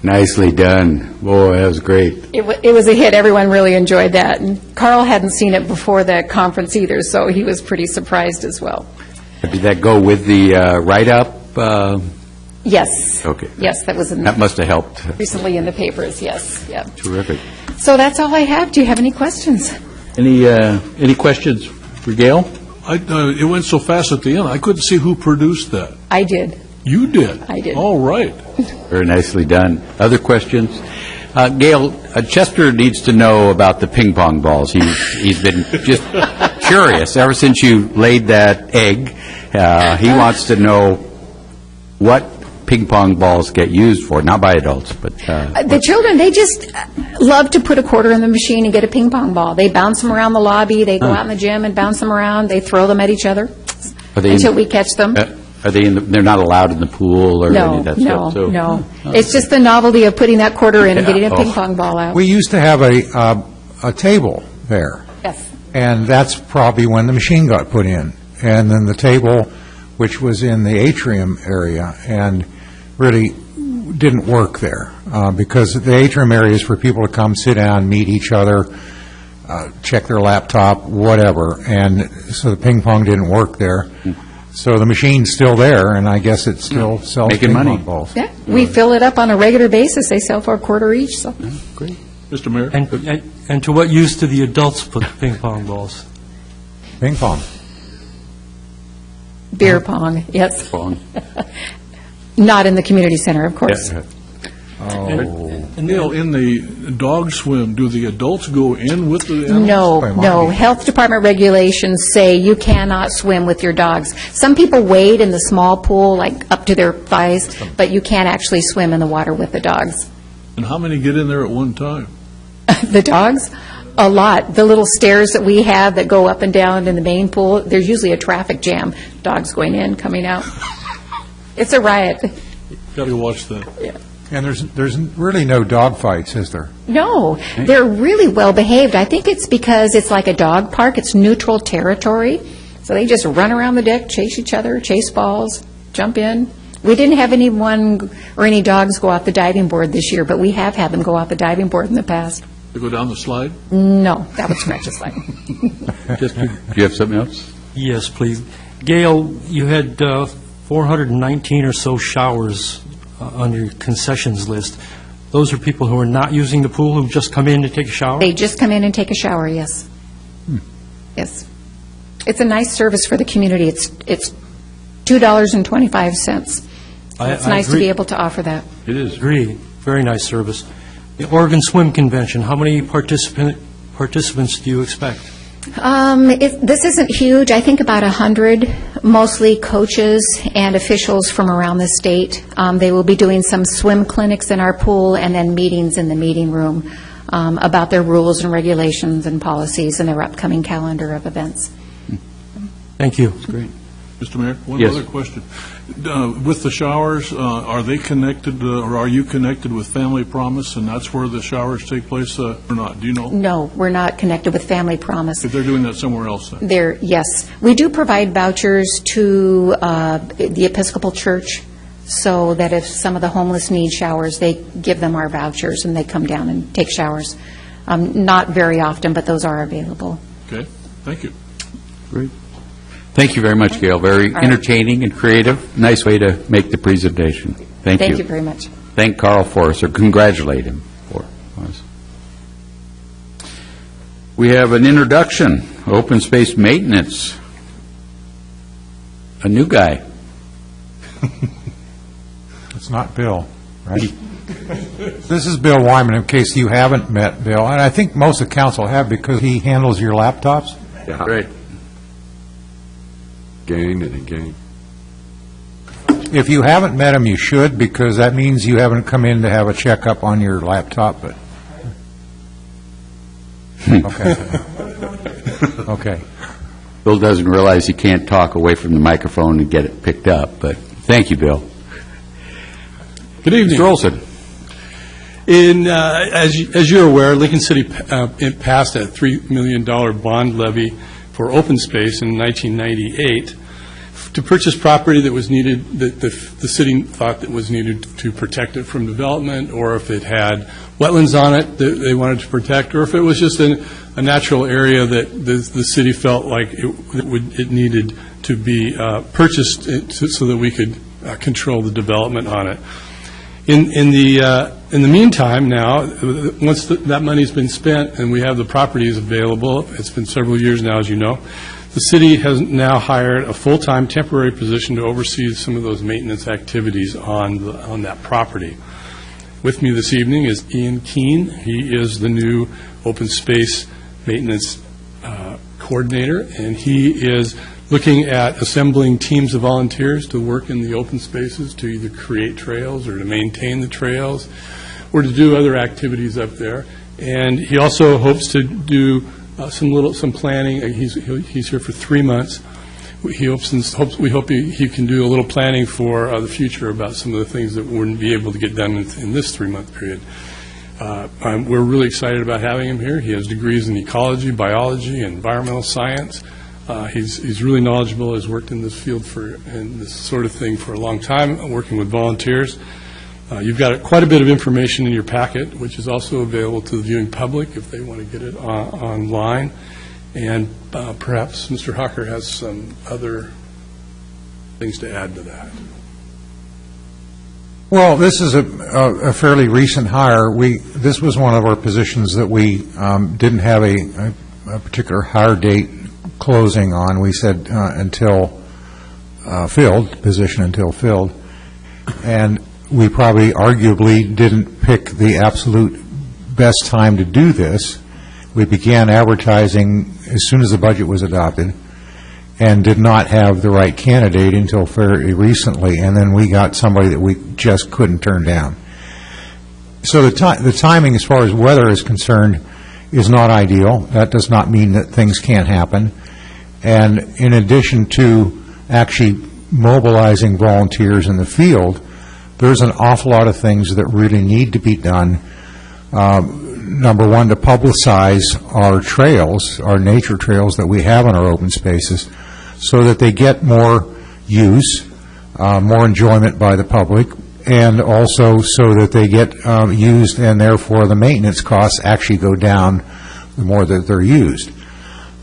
Nicely done. Boy, that was great. It was a hit. Everyone really enjoyed that. And Carl hadn't seen it before that conference either, so he was pretty surprised as well. Did that go with the write-up? Yes. Okay. Yes, that was That must have helped. recently in the papers, yes. Yeah. Terrific. So that's all I have. Do you have any questions? Any questions for Gail? It went so fast at the end, I couldn't see who produced that. I did. You did? I did. All right. Very nicely done. Other questions? Gail, Chester needs to know about the ping pong balls. He's been just curious. Ever since you laid that egg, he wants to know what ping pong balls get used for, not by adults, but... The children, they just love to put a quarter in the machine and get a ping pong ball. They bounce them around the lobby, they go out in the gym and bounce them around, they throw them at each other until we catch them. Are they they're not allowed in the pool or any No, of that no, stuff? So- no. It's just the novelty of putting that quarter in and getting a Oh. ping pong ball out. We used to have a table there, Yes. and that's probably when the machine got put in. And then the table, which was in the atrium area, and really didn't work there, because the atrium area is for people to come, sit down, meet each other, check their laptop, whatever, and so the ping pong didn't work there. So the machine's still there, and I guess it still sells Making ping money. pong balls. Yeah, we fill it up on a regular basis. They sell for a quarter each, so. Great. Mr. Mayor? And to what use do the adults put the ping pong balls? Ping pong. Beer pong, yes. Pong. Not in the community center, of course. Yeah. And Neil, in the dog swim, do the adults go in with the animals? No, Wait, no. Mommy. Health Department regulations say you cannot swim with your dogs. Some people wade in the small pool, like up to their thighs, but you can't actually swim in the water with the dogs. And how many get in there at one time? The dogs? A lot. The little stairs that we have that go up and down in the main pool, there's usually a traffic jam. Dogs going in, coming out. It's a riot. Got to watch that. And there's really no dog fights, is there? No, they're really well behaved. I think it's because it's like a dog park. It's neutral territory. So they just run around the deck, chase each other, chase balls, jump in. We didn't have anyone or any dogs go off the diving board this year, but we have had them go off the diving board in the past. They go down the slide? No, that would scratch a slide. Do you have something else? Yes, please. Gail, you had 419 or so showers on your concessions list. Those are people who are not using the pool, who just come in to take a shower? They just come in and take a shower, yes. Yes. It's a nice service for the community. It's $2.25. It's nice to agree. be able to offer that. It is. Agree. Very nice service. The Oregon Swim Convention, how many participants do you expect? This isn't huge. I think about 100, mostly coaches and officials from around the state. They will be doing some swim clinics in our pool and then meetings in the meeting room about their rules and regulations and policies and their upcoming calendar of events. Thank you. Great. Mr. Mayor, one Yes. other question. With the showers, are they connected, or are you connected with Family Promise, and that's where the showers take place, or not? Do you know? No, we're not connected with Family Promise. If they're doing that somewhere else, then? Yes. We do provide vouchers to the Episcopal Church so that if some of the homeless need showers, they give them our vouchers and they come down and take showers. Not very often, but those are available. Okay, thank you. Great. Thank you very much, Gail. Very right. entertaining and creative. Nice way to make the presentation. Thank you. Thank you very much. Thank Carl for us, or congratulate him for us. We have an introduction, open space maintenance. A new guy. It's not Bill, right? This is Bill Wyman, in case you haven't met Bill, and I think most of council have, because he handles your laptops. Yeah. Great. Again and again. If you haven't met him, you should, because that means you haven't come in to have a checkup on your laptop, but... Okay. Okay. Bill doesn't realize he can't talk away from the microphone and get it picked up, but thank you, Bill. Good evening. Mr. Olson. As you're aware, Lincoln City passed a $3 million bond levy for open space in 1998 to purchase property that was needed, that the city thought that was needed to protect it from development, or if it had wetlands on it that they wanted to protect, or if it was just a natural area that the city felt like it needed to be purchased so that we could control the development on it. In the meantime, now, once that money's been spent and we have the properties available, it's been several years now, as you know, the city has now hired a full-time temporary position to oversee some of those maintenance activities on that property. With me this evening is Ian Keene. He is the new open space maintenance coordinator, and he is looking at assembling teams of volunteers to work in the open spaces to either create trails or to maintain the trails or to do other activities up there. And he also hopes to do some planning. He's here for 3 months. We hope he can do a little planning for the future about some of the things that wouldn't be able to get done in this 3-month period. We're really excited about having him here. He has degrees in ecology, biology, and environmental science. He's really knowledgeable, has worked in this field and this sort of thing for a long time, working with volunteers. You've got quite a bit of information in your packet, which is also available to the viewing public if they want to get it online. And perhaps Mr. Hawker has some other things to add to that. Well, this is a fairly recent hire. This was one of our positions that we didn't have a particular hire date closing on. We said until filled, position until filled. And we probably arguably didn't pick the absolute best time to do this. We began advertising as soon as the budget was adopted and did not have the right candidate until fairly recently, and then we got somebody that we just couldn't turn down. So the timing as far as weather is concerned is not ideal. That does not mean that things can't happen. And in addition to actually mobilizing volunteers in the field, there's an awful lot of things that really need to be done. Number one, to publicize our trails, our nature trails that we have in our open spaces, so that they get more use, more enjoyment by the public, and also so that they get used, and therefore the maintenance costs actually go down the more that they're used.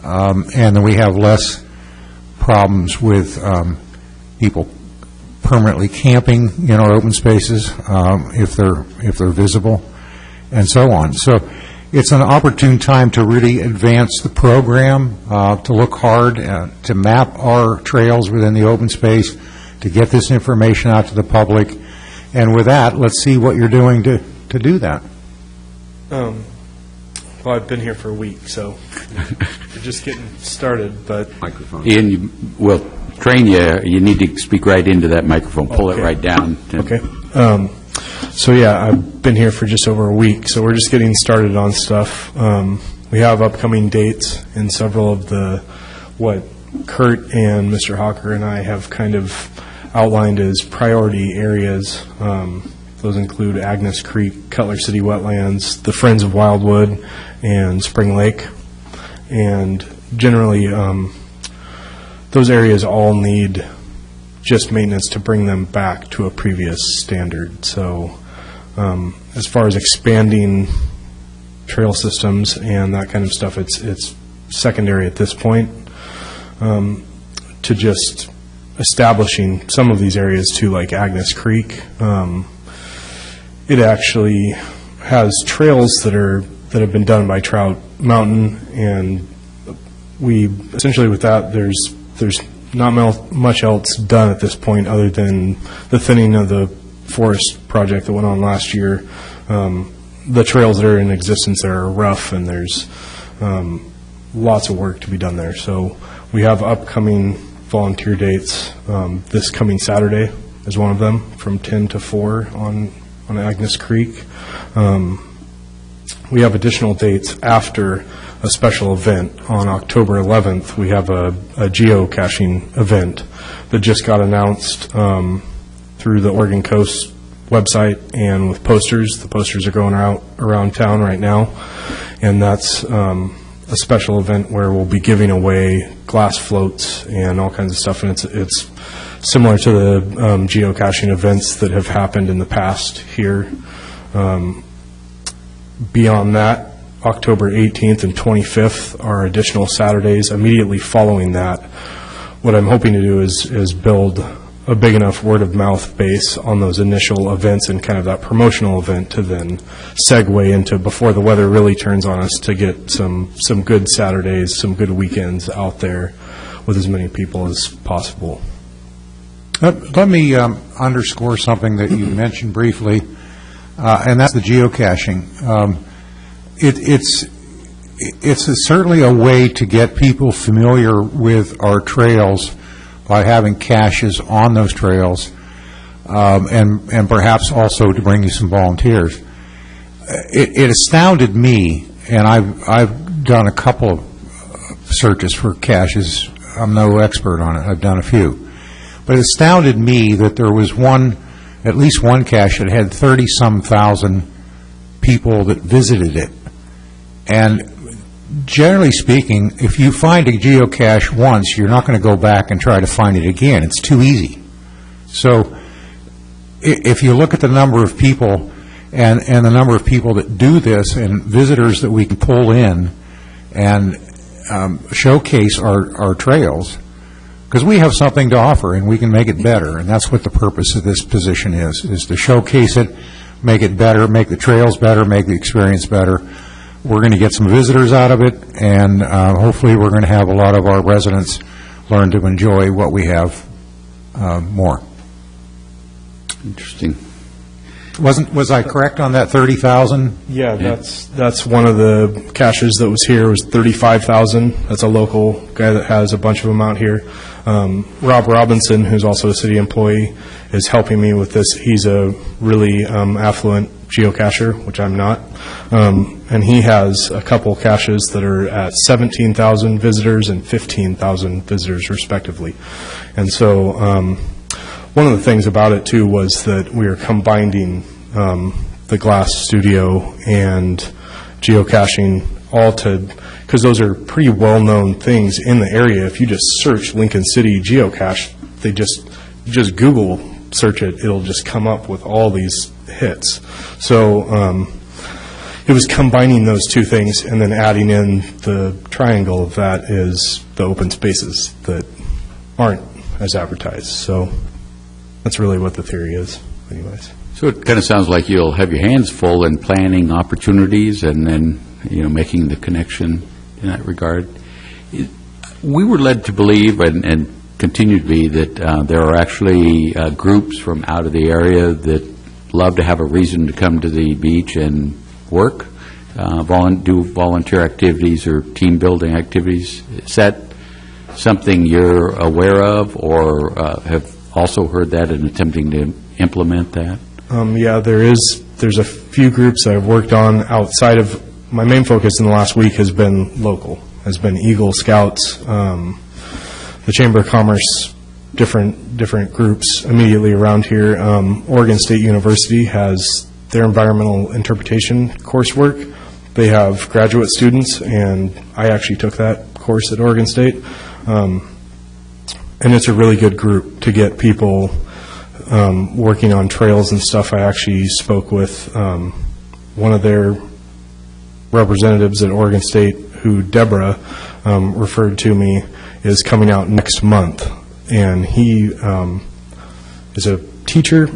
And then we have less problems with people permanently camping in our open spaces if they're visible, and so on. So it's an opportune time to really advance the program, to look hard, to map our trails within the open space, to get this information out to the public. And with that, let's see what you're doing to do that. Well, I've been here for a week, so we're just getting started, but... Microphone. Ian, we'll train you. You need to speak right into that microphone. Pull it right down. Okay. So, yeah, I've been here for just over a week, so we're just getting started on stuff. We have upcoming dates in several of what Kurt and Mr. Hawker and I have kind of outlined as priority areas. Those include Agnes Creek, Cutler City Wetlands, the Friends of Wildwood, and Spring Lake. And generally, those areas all need just maintenance to bring them back to a previous standard. So as far as expanding trail systems and that kind of stuff, it's secondary at this point to just establishing some of these areas too, like Agnes Creek. It actually has trails that have been done by Trout Mountain, and we essentially with that there's not much else done at this point other than the thinning of the forest project that went on last year. The trails that are in existence there are rough, and there's lots of work to be done there. So we have upcoming volunteer dates. This coming Saturday is one of them, from 10 to 4 on Agnes Creek. We have additional dates after a special event. On October 11th, we have a geocaching event that just got announced through the Oregon Coast website and with posters. The posters are going out around town right now, and that's a special event where we'll be giving away glass floats and all kinds of stuff, and it's similar to the geocaching events that have happened in the past here. Beyond that, October 18th and 25th are additional Saturdays. Immediately following that, what I'm hoping to do is build a big enough word-of-mouth base on those initial events and kind of that promotional event to then segue into, before the weather really turns on us, to get some good Saturdays, some good weekends out there with as many people as possible. Let me underscore something that you mentioned briefly, and that's the geocaching. it's certainly a way to get people familiar with our trails by having caches on those trails, and perhaps also to bring you some volunteers. It astounded me, and I've done a couple of searches for caches. I'm no expert on it. I've done a few. But it astounded me that there was at least one cache that had 30-some thousand people that visited it. And generally speaking, if you find a geocache once, you're not going to go back and try to find it again. It's too easy. So if you look at the number of people and the number of people that do this and visitors that we can pull in and showcase our trails, because we have something to offer and we can make it better, and that's what the purpose of this position is to showcase it, make it better, make the trails better, make the experience better. We're going to get some visitors out of it, and hopefully we're going to have a lot of our residents learn to enjoy what we have more. Interesting. Was I correct on that 30,000? Yeah, that's one of the caches that was here, was 35,000. That's a local guy that has a bunch of them out here. Rob Robinson, who's also a city employee, is helping me with this. He's a really affluent geocacher, which I'm not. And he has a couple caches that are at 17,000 visitors and 15,000 visitors, respectively. And so one of the things about it, too, was that we are combining the Glass Studio and geocaching all because those are pretty well-known things in the area. If you just search Lincoln City geocache, just Google search it, it'll just come up with all these hits. So it was combining those two things and then adding in the triangle of that is the open spaces that aren't as advertised. So that's really what the theory is, anyways. So it kind of sounds like you'll have your hands full in planning opportunities and then, making the connection in that regard. We were led to believe and continue to be that there are actually groups from out of the area that love to have a reason to come to the beach and work, do volunteer activities or team building activities. Is that something you're aware of or have also heard that and attempting to implement that? Yeah, there's a few groups I've worked on outside of, my main focus in the last week has been local, has been Eagle Scouts, the Chamber of Commerce, different groups immediately around here. Oregon State University has their environmental interpretation coursework. They have graduate students, and I actually took that course at Oregon State. And it's a really good group to get people working on trails and stuff. I actually spoke with one of their representatives at Oregon State, who Deborah referred to me, is coming out next month. And he is a teacher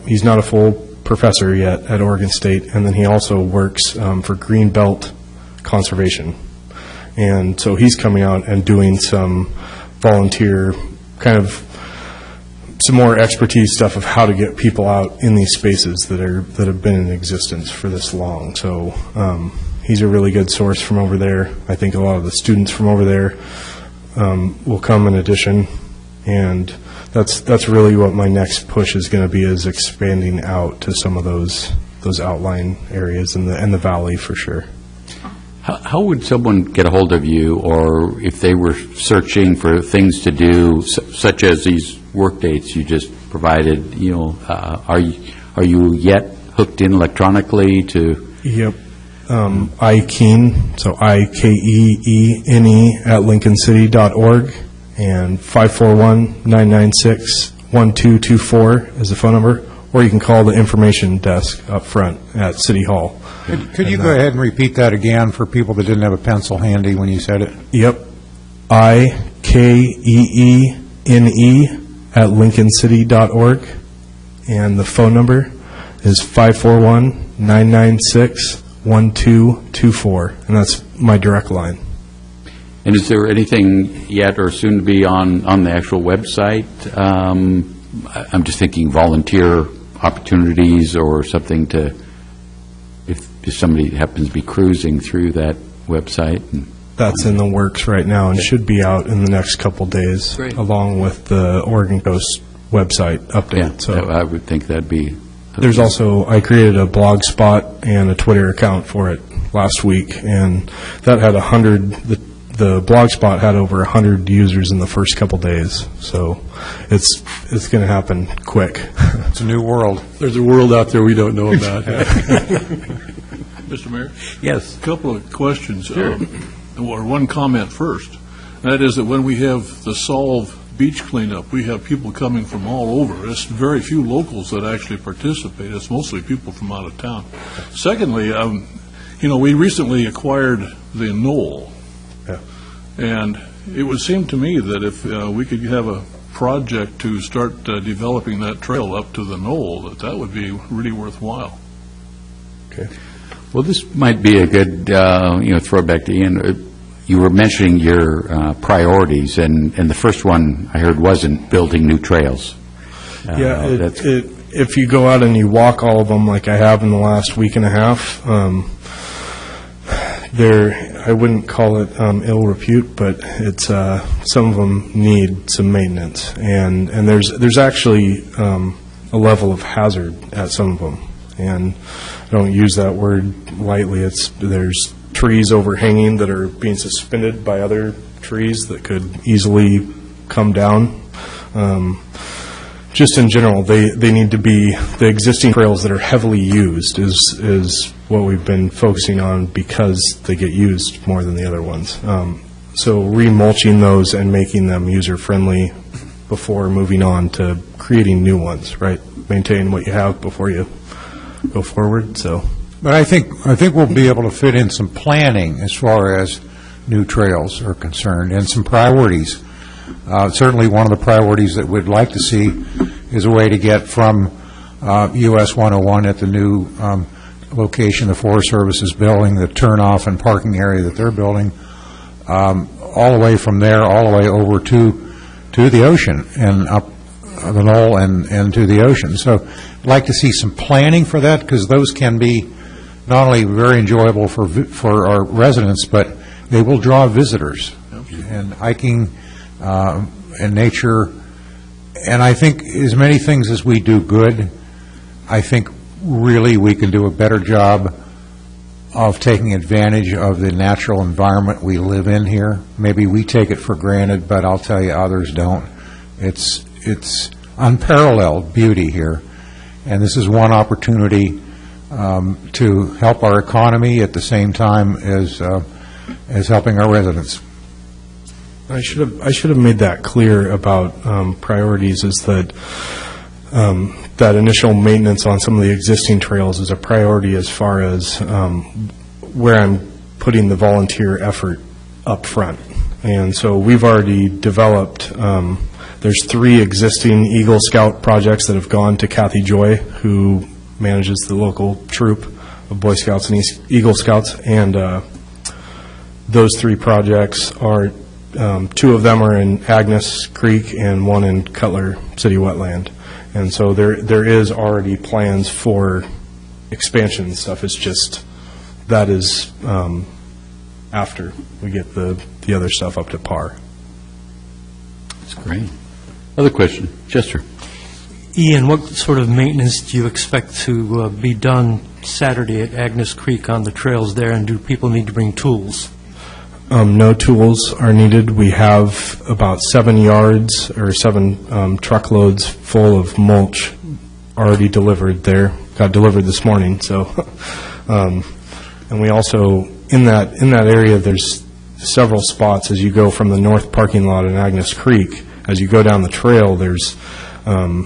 he's not a full professor yet at Oregon State, and then he also works for Greenbelt Conservation. And so he's coming out and doing some volunteer kind of some more expertise stuff of how to get people out in these spaces that have been in existence for this long. So he's a really good source from over there. I think a lot of the students from over there will come in addition, and that's really what my next push is going to be, is expanding out to some of those outlying areas in the valley for sure. How would someone get a hold of you, or if they were searching for things to do, such as these work dates you just provided? Are you yet hooked in electronically to? Yep. iKeene, so IKEENE at lincolncity.org, and 541-996-1224 is the phone number, or you can call the information desk up front at City Hall. Could you go ahead and repeat that again for people that didn't have a pencil handy when you said it? Yep. IKEENE at lincolncity.org, and the phone number is 541-996-1224, and that's my direct line. And is there anything yet or soon to be on the actual website? I'm just thinking volunteer opportunities or something to, if somebody happens to be cruising through that website. That's in the works right now and should be out in the next couple days, Great. along with the Oregon Coast website update. Yeah, So I would think that'd be... there's also, I created a blog spot and a Twitter account for it last week, and that had 100, the blog spot had over 100 users in the first couple days. So it's going to happen quick. It's a new world. There's a world out there we don't know about. Mr. Mayor? Yes. A couple of questions. Or one comment first. That is that when we have the Solve beach cleanup, we have people coming from all over. It's very few locals that actually participate. It's mostly people from out of town. Secondly, we recently acquired the Knoll. Yeah. And it would seem to me that if we could have a project to start developing that trail up to the Knoll, that would be really worthwhile. Okay. Well, this might be a good, throwback to Ian. You were mentioning your priorities, and the first one I heard wasn't building new trails. If you go out and you walk all of them like I have in the last week and a half, I wouldn't call it ill repute, but it's some of them need some maintenance, and there's actually a level of hazard at some of them, and I don't use that word lightly. There's trees overhanging that are being suspended by other trees that could easily come down. Just in general, they need to be, the existing trails that are heavily used is what we've been focusing on because they get used more than the other ones. So remulching those and making them user-friendly before moving on to creating new ones, right? Maintain what you have before you go forward, so. But I think we'll be able to fit in some planning as far as new trails are concerned and some priorities. Certainly one of the priorities that we'd like to see is a way to get from US 101 at the new location the Forest Service is building, the turnoff and parking area that they're building, all the way from there, all the way over to the ocean and up the Knoll and to the ocean. So I'd like to see some planning for that, because those can be not only very enjoyable for our residents, but they will draw visitors. And hiking and nature, and I think as many things as we do good, I think really we can do a better job of taking advantage of the natural environment we live in here. Maybe we take it for granted, but I'll tell you others don't. It's unparalleled beauty here, and this is one opportunity to help our economy at the same time as helping our residents. I should have made that clear about priorities, is that that initial maintenance on some of the existing trails is a priority as far as where I'm putting the volunteer effort up front. And so we've already developed, there's 3 existing Eagle Scout projects that have gone to Kathy Joy, who manages the local troop of Boy Scouts and Eagle Scouts, and those 3 projects are 2 of them are in Agnes Creek and 1 in Cutler City Wetland. And so there is already plans for expansion and stuff. It's just that is after we get the other stuff up to par. That's great. Other question? Chester. Ian, what sort of maintenance do you expect to be done Saturday at Agnes Creek on the trails there, and do people need to bring tools? No tools are needed. We have about 7 yards or 7 truckloads full of mulch already delivered there. Got delivered this morning. So, and we also in that area, there's several spots as you go from the north parking lot in Agnes Creek. As you go down the trail, there's a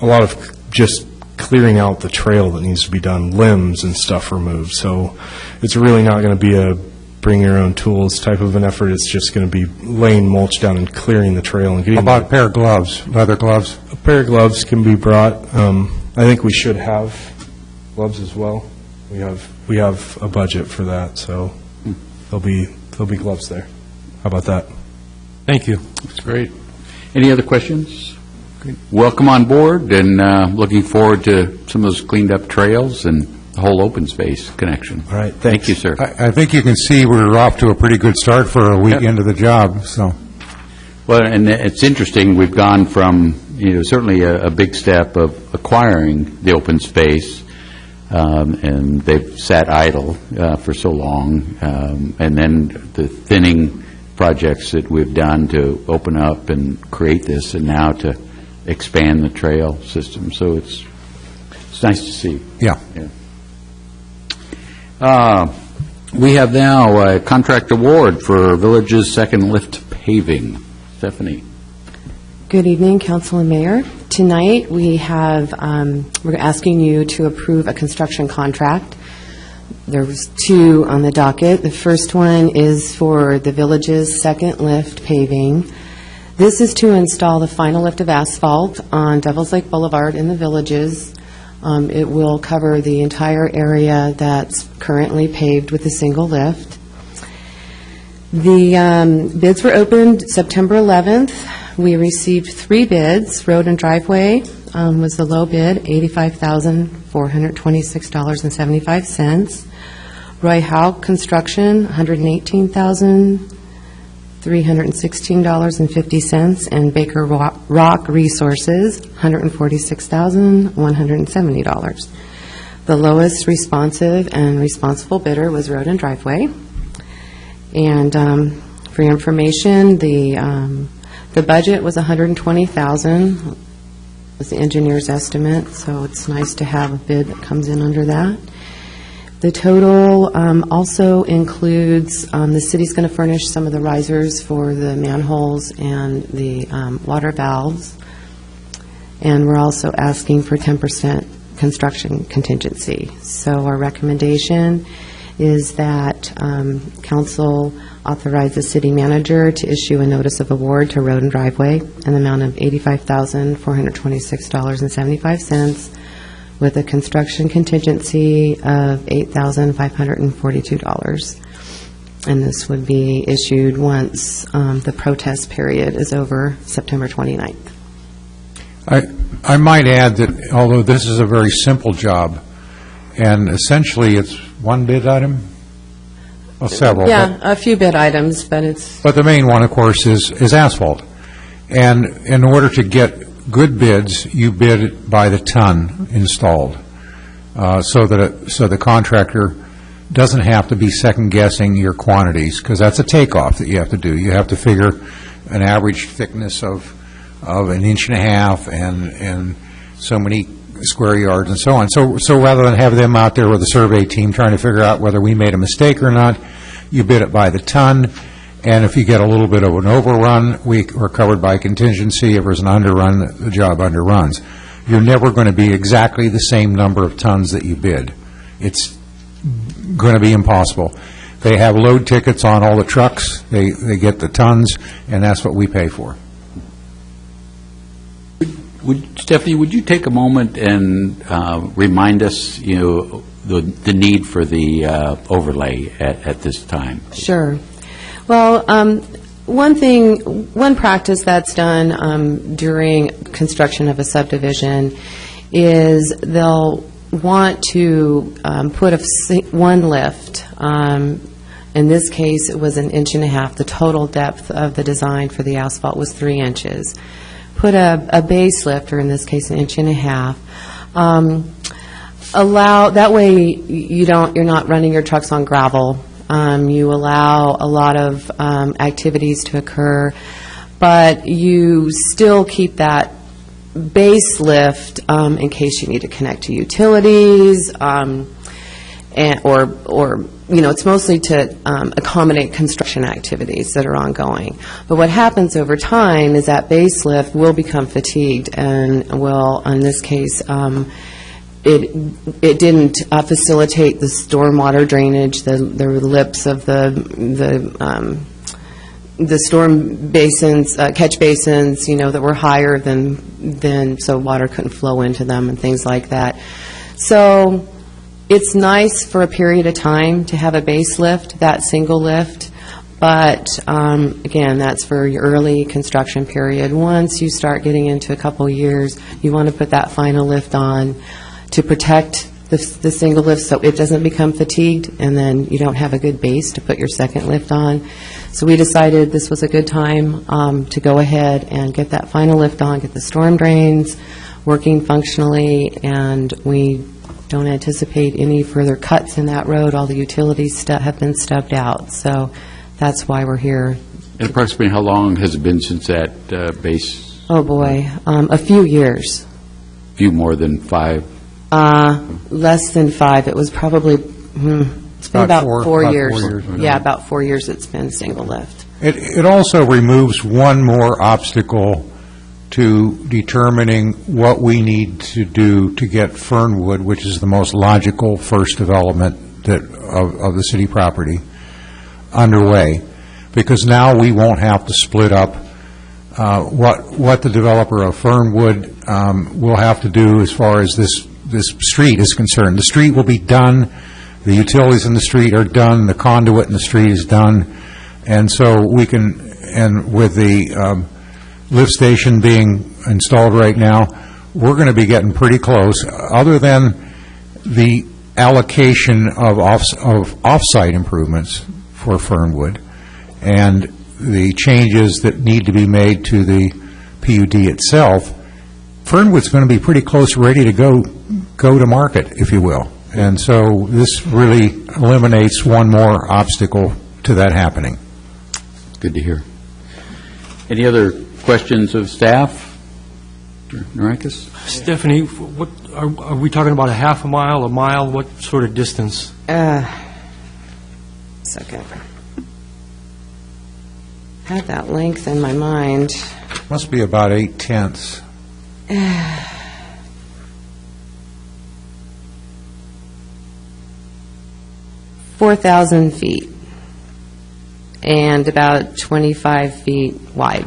lot of just clearing out the trail that needs to be done, limbs and stuff removed. So it's really not going to be a bring your own tools type of an effort. It's just going to be laying mulch down and clearing the trail. And getting How about a pair of gloves, leather gloves? A pair of gloves can be brought. I think we should have gloves as well. We have a budget for that, so there'll be gloves there. How about that? Thank you. That's great. Any other questions? Welcome on board, and looking forward to some of those cleaned up trails and the whole open space connection. All right, Thank thanks. you, sir. I think you can see we're off to a pretty good start for a week into the job, so. Well, and it's interesting, we've gone from, certainly a big step of acquiring the open space, and they've sat idle for so long, and then the thinning projects that we've done to open up and create this, and now to expand the trail system. So it's nice to see. Yeah. We have now a contract award for Village's second lift paving. Stephanie. Good evening, Council and Mayor. Tonight, we have, we're asking you to approve a construction contract. There was two on the docket. The first one is for the Village's second lift paving. This is to install the final lift of asphalt on Devil's Lake Boulevard in the Villages. It will cover the entire area that's currently paved with a single lift. The bids were opened September 11th. We received 3 bids. Road and driveway was the low bid, $85,426.75. Roy Howe Construction, $118,316.50, and Baker Rock Resources, $146,170. The lowest responsive and responsible bidder was Road and Driveway. And for your information, the budget was $120,000, was the engineer's estimate, so it's nice to have a bid that comes in under that. The total also includes, the city's going to furnish some of the risers for the manholes and the water valves, and we're also asking for 10% construction contingency. So our recommendation is that council authorize the city manager to issue a notice of award to Road and Driveway in the amount of $85,426.75 with a construction contingency of $8,542. And this would be issued once the protest period is over September 29th. I might add that although this is a very simple job, and essentially it's one bid item? Well, several. Yeah, a few bid items, but it's... But the main one, of course, is asphalt. And in order to get good bids, you bid it by the ton installed, so the contractor doesn't have to be second-guessing your quantities, because that's a takeoff that you have to do. You have to figure an average thickness of an inch and a half and so many square yards and so on. So rather than have them out there with a survey team trying to figure out whether we made a mistake or not, you bid it by the ton, and if you get a little bit of an overrun, we're covered by contingency. If there's an underrun, the job underruns. You're never going to be exactly the same number of tons that you bid. It's going to be impossible. They have load tickets on all the trucks. They get the tons, and that's what we pay for. Stephanie, would you take a moment and remind us, the need for the overlay at this time? Sure. Well, one practice that's done during construction of a subdivision is they'll want to put one lift. In this case, it was 1.5 inches. The total depth of the design for the asphalt was 3 inches. Put a base lift, or in this case, 1.5 inches. Allow that way you're not running your trucks on gravel. You allow a lot of activities to occur, but you still keep that base lift in case you need to connect to utilities, or it's mostly to accommodate construction activities that are ongoing. But what happens over time is that base lift will become fatigued and will, in this case, it didn't facilitate the stormwater drainage, the lips of the storm basins, catch basins, that were higher than so water couldn't flow into them and things like that. So it's nice for a period of time to have a base lift, that single lift, but again, that's for your early construction period. Once you start getting into a couple years, you want to put that final lift on to protect the single lift so it doesn't become fatigued, and then you don't have a good base to put your second lift on. So we decided this was a good time to go ahead and get that final lift on, get the storm drains working functionally, and we don't anticipate any further cuts in that road. All the utilities have been stubbed out, so that's why we're here. And approximately how long has it been since that base? Oh, boy, a few years. Few more than 5? Less than 5. It was probably, it's been about 4 years. Yeah, about 4 years it's been single lift. It also removes one more obstacle to determining what we need to do to get Fernwood, which is the most logical first development of the city property, underway. Because now we won't have to split up what the developer of Fernwood will have to do as far as this street is concerned. The street will be done, the utilities in the street are done, the conduit in the street is done, and so we can, and with the lift station being installed right now, we're going to be getting pretty close, other than the allocation of off-site improvements for Fernwood and the changes that need to be made to the PUD itself. Fernwood's going to be pretty close, ready to go to market, if you will. And so this really eliminates one more obstacle to that happening. Good to hear. Any other questions of staff? Narakis? Stephanie, what are we talking about? A half a mile? What sort of distance? Second. I had that length in my mind. Must be about 8/10. 4,000 feet and about 25 feet wide.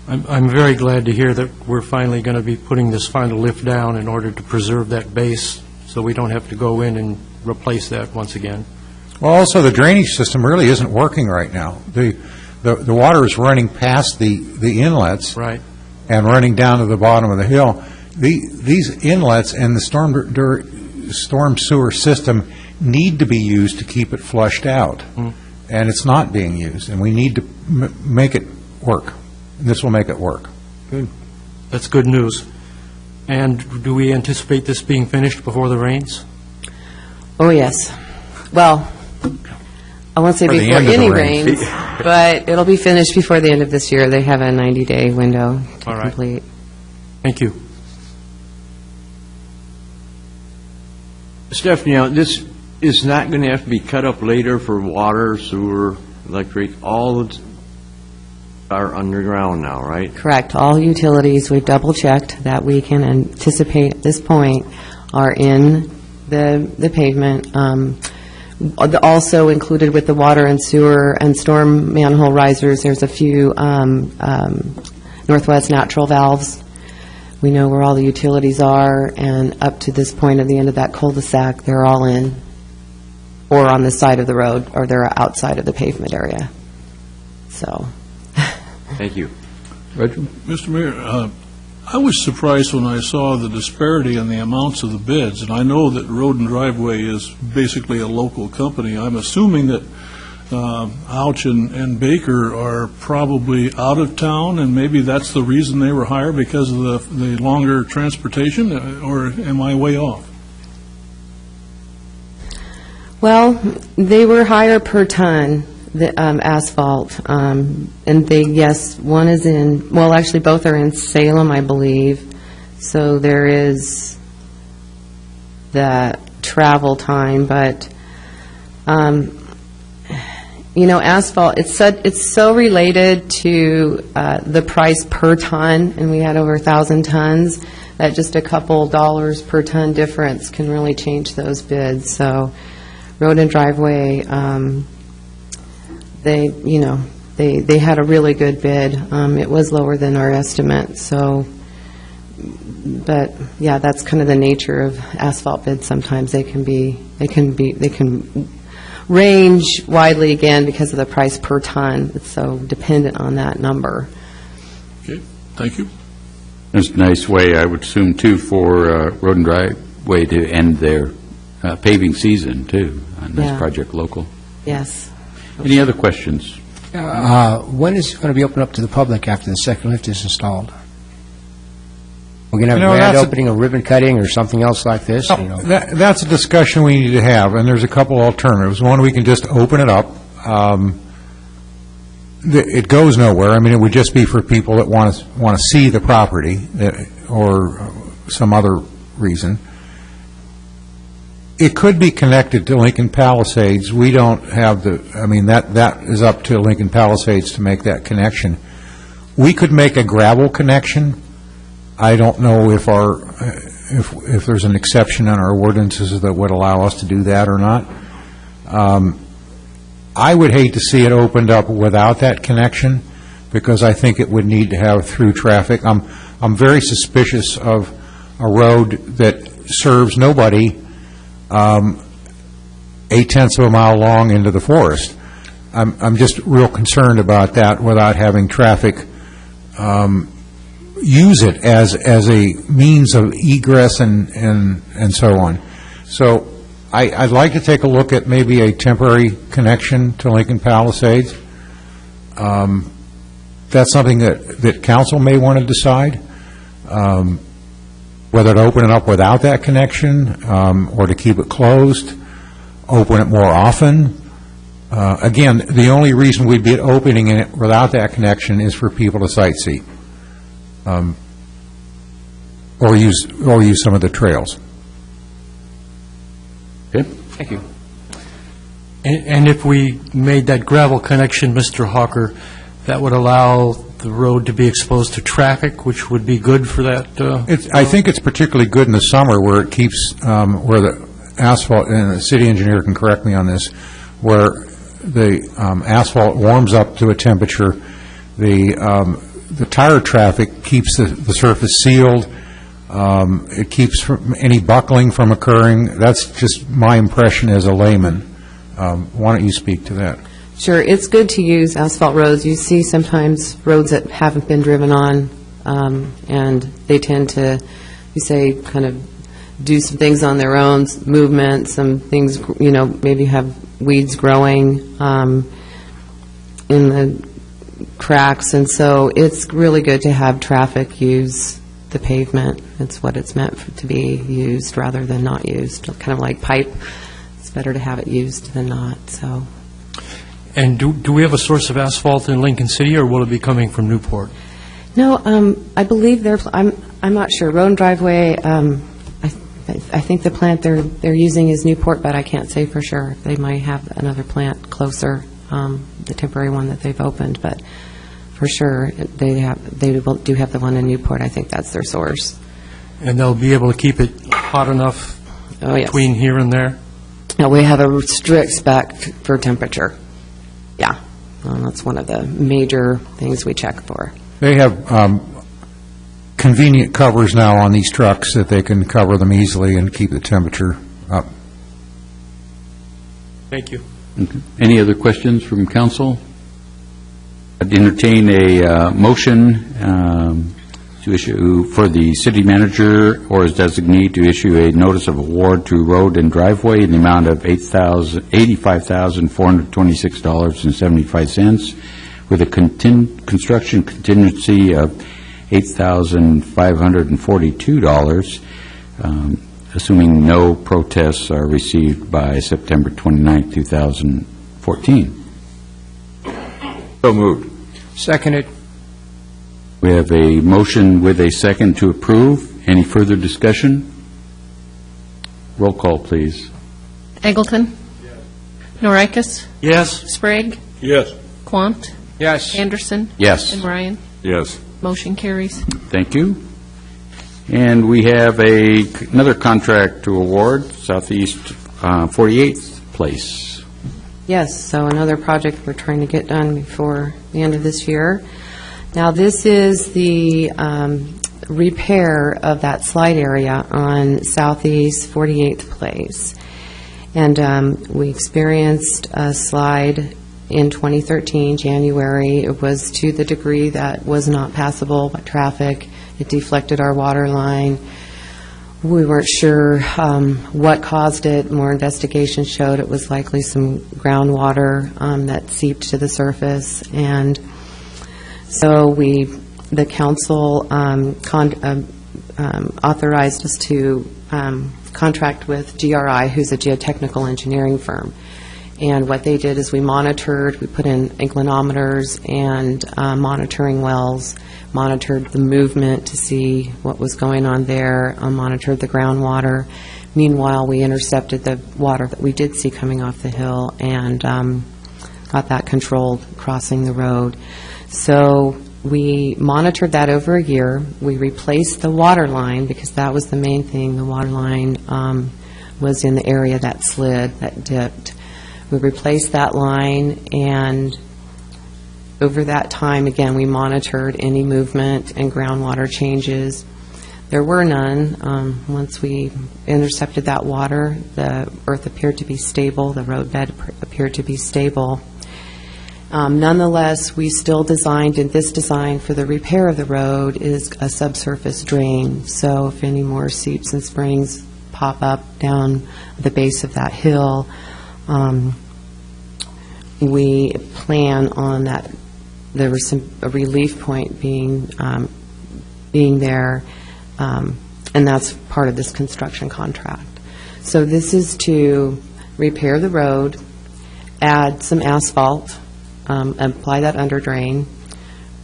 I'm very glad to hear that we're finally going to be putting this final lift down in order to preserve that base so we don't have to go in and replace that once again. Well, also the drainage system really isn't working right now. The water is running past the inlets, right, and running down to the bottom of the hill. These inlets and the storm sewer system need to be used to keep it flushed out, and it's not being used, and we need to make it work. And this will make it work. Good. That's good news. And do we anticipate this being finished before the rains? Oh, yes. Well, I won't say before any rains, but it'll be finished before the end of this year. They have a 90-day window to complete. Thank you. Stephanie, this is not going to have to be cut up later for water, sewer, electric, all are underground now, right? Correct. All utilities, we've double-checked that we can anticipate at this point are in the pavement. Also included with the water and sewer and storm manhole risers, there's a few Northwest natural valves. We know where all the utilities are, and up to this point at the end of that cul-de-sac, they're all in or on the side of the road, or they're outside of the pavement area. So. Thank you. Roger? Mr. Mayor, I was surprised when I saw the disparity in the amounts of the bids, and I know that Road and Driveway is basically a local company. I'm assuming that Ouch and Baker are probably out of town, and maybe that's the reason they were higher, because of the longer transportation, or am I way off? Well, they were higher per ton, the asphalt, and they, yes, one is in, well, actually both are in Salem, I believe, so there is that travel time, but you know, asphalt, it's so related to the price per ton, and we had over 1,000 tons, that just a couple dollars per ton difference can really change those bids. So Road and Driveway, they had a really good bid. It was lower than our estimate, so, but yeah, that's kind of the nature of asphalt bids. Sometimes they can range widely, again, because of the price per ton. It's so dependent on that number. Okay, thank you. There's a nice way, I would assume, too, for Road and way to end their paving season, too. Nice Yeah. project local. Yes. Any other questions? When is it going to be opened up to the public after the second lift is installed? We're going to have You know, a grand that's a- opening, a ribbon cutting, or something else like this? You know? That's a discussion we need to have, and there's a couple alternatives. One, we can just open it up. It goes nowhere. I mean, it would just be for people that want to see the property or some other reason. It could be connected to Lincoln Palisades. We don't have that is up to Lincoln Palisades to make that connection. We could make a gravel connection. I don't know if if there's an exception in our ordinances that would allow us to do that or not. I would hate to see it opened up without that connection, because I think it would need to have through traffic. I'm very suspicious of a road that serves nobody 0.8 of a mile long into the forest. I'm just real concerned about that without having traffic use it as a means of egress and so on. So I'd like to take a look at maybe a temporary connection to Lincoln Palisades. That's something that council may want to decide, whether to open it up without that connection or to keep it closed, open it more often. Again, the only reason we'd be opening it without that connection is for people to sightsee or use some of the trails. Okay. Thank you. And if we made that gravel connection, Mr. Hawker, that would allow the road to be exposed to traffic, which would be good for that? I think it's particularly good in the summer where it keeps, where the asphalt, and the city engineer can correct me on this, where the asphalt warms up to a temperature, the tire traffic keeps the surface sealed. It keeps any buckling from occurring. That's just my impression as a layman. Why don't you speak to that? Sure, it's good to use asphalt roads. You see sometimes roads that haven't been driven on, and they tend to, you say, kind of do some things on their own, movement, some things, maybe have weeds growing in the cracks, and so it's really good to have traffic use the pavement. It's what it's meant to be used rather than not used, kind of like pipe. It's better to have it used than not, so. And do we have a source of asphalt in Lincoln City, or will it be coming from Newport? No, I believe I'm not sure. Road and Driveway, I think the plant they're using is Newport, but I can't say for sure. They might have another plant closer, the temporary one that they've opened, but for sure they do have the one in Newport. I think that's their source. And they'll be able to keep it hot enough between here and there? No, we have a strict spec for temperature. Yeah, that's one of the major things we check for. They have convenient covers now on these trucks that they can cover them easily and keep the temperature up. Thank you. Okay. Any other questions from council? I'd entertain a motion to issue for the city manager or his designee to issue a notice of award to Road and Driveway in the amount of $85,426.75 with a construction contingency of $8,542, assuming no protests are received by September 29, 2014. So moved. Seconded. We have a motion with a second to approve. Any further discussion? Roll call, please. Eggleton? Norikis? Yes. Sprague? Yes. Quant? Yes. Anderson? Yes. And Ryan? Yes. Motion carries. Thank you. And we have another contract to award, Southeast 48th Place. Yes, so another project we're trying to get done before the end of this year. Now, this is the repair of that slide area on Southeast 48th Place. And we experienced a slide in 2013, January. It was to the degree that was not passable by traffic. It deflected our water line. We weren't sure what caused it. More investigation showed it was likely some groundwater that seeped to the surface. And so the council authorized us to contract with GRI, who's a geotechnical engineering firm. And what they did is we put in inclinometers and monitoring wells, monitored the movement to see what was going on there, monitored the groundwater. Meanwhile, we intercepted the water that we did see coming off the hill and got that controlled crossing the road. So we monitored that over a year. We replaced the water line because that was the main thing. The water line was in the area that slid, that dipped. We replaced that line, and over that time, again, we monitored any movement and groundwater changes. There were none. Once we intercepted that water, the earth appeared to be stable, the roadbed appeared to be stable. Nonetheless, we still designed, and this design for the repair of the road is a subsurface drain. So if any more seeps and springs pop up down the base of that hill, we plan on that. There was a relief point being there, and that's part of this construction contract. So this is to repair the road, add some asphalt, apply that under drain.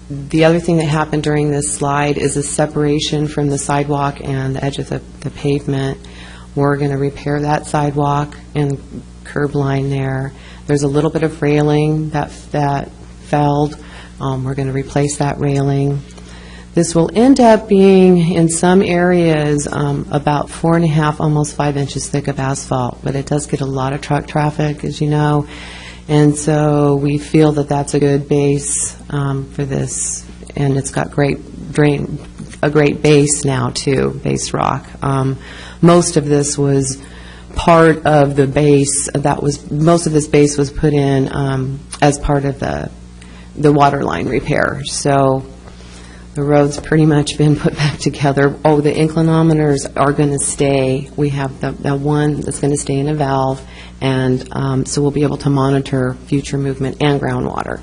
The other thing that happened during this slide is a separation from the sidewalk and the edge of the pavement. We're going to repair that sidewalk and curb line there. There's a little bit of railing that felled. We're going to replace that railing. This will end up being, in some areas, about 4.5, almost 5 inches thick of asphalt, but it does get a lot of truck traffic, as you know, and so we feel that that's a good base for this, and it's got a great base now, too, base rock. Most of this was part of the base. Most of this base was put in as part of the water line repair. So the road's pretty much been put back together. Oh, the inclinometers are going to stay. We have the one that's going to stay in a valve, and so we'll be able to monitor future movement and groundwater.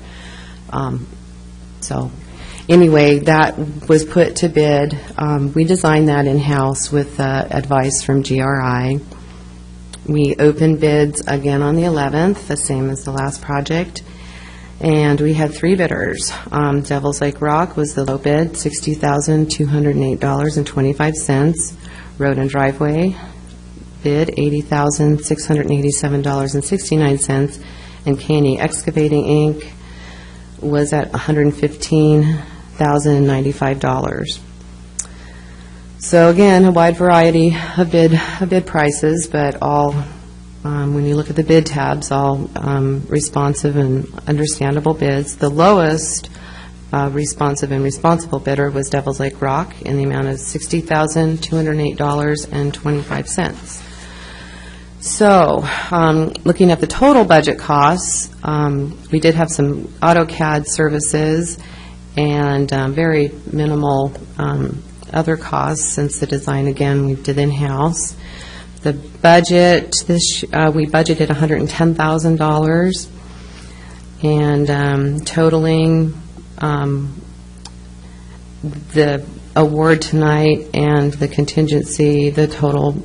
So anyway, that was put to bid. We designed that in-house with advice from GRI. We opened bids again on the 11th, the same as the last project, and we had 3 bidders. Devil's Lake Rock was the low bid, $60,208.25. Road and Driveway bid $80,687.69, and Caney Excavating, Inc. was at $115,095. So again, a wide variety of bid prices, but all, when you look at the bid tabs, all responsive and understandable bids. The lowest responsive and responsible bidder was Devil's Lake Rock in the amount of $60,208.25. So, looking at the total budget costs, we did have some AutoCAD services and very minimal other costs, since the design, again, we did in-house. The budget, we budgeted $110,000, and totaling the award tonight and the contingency, the total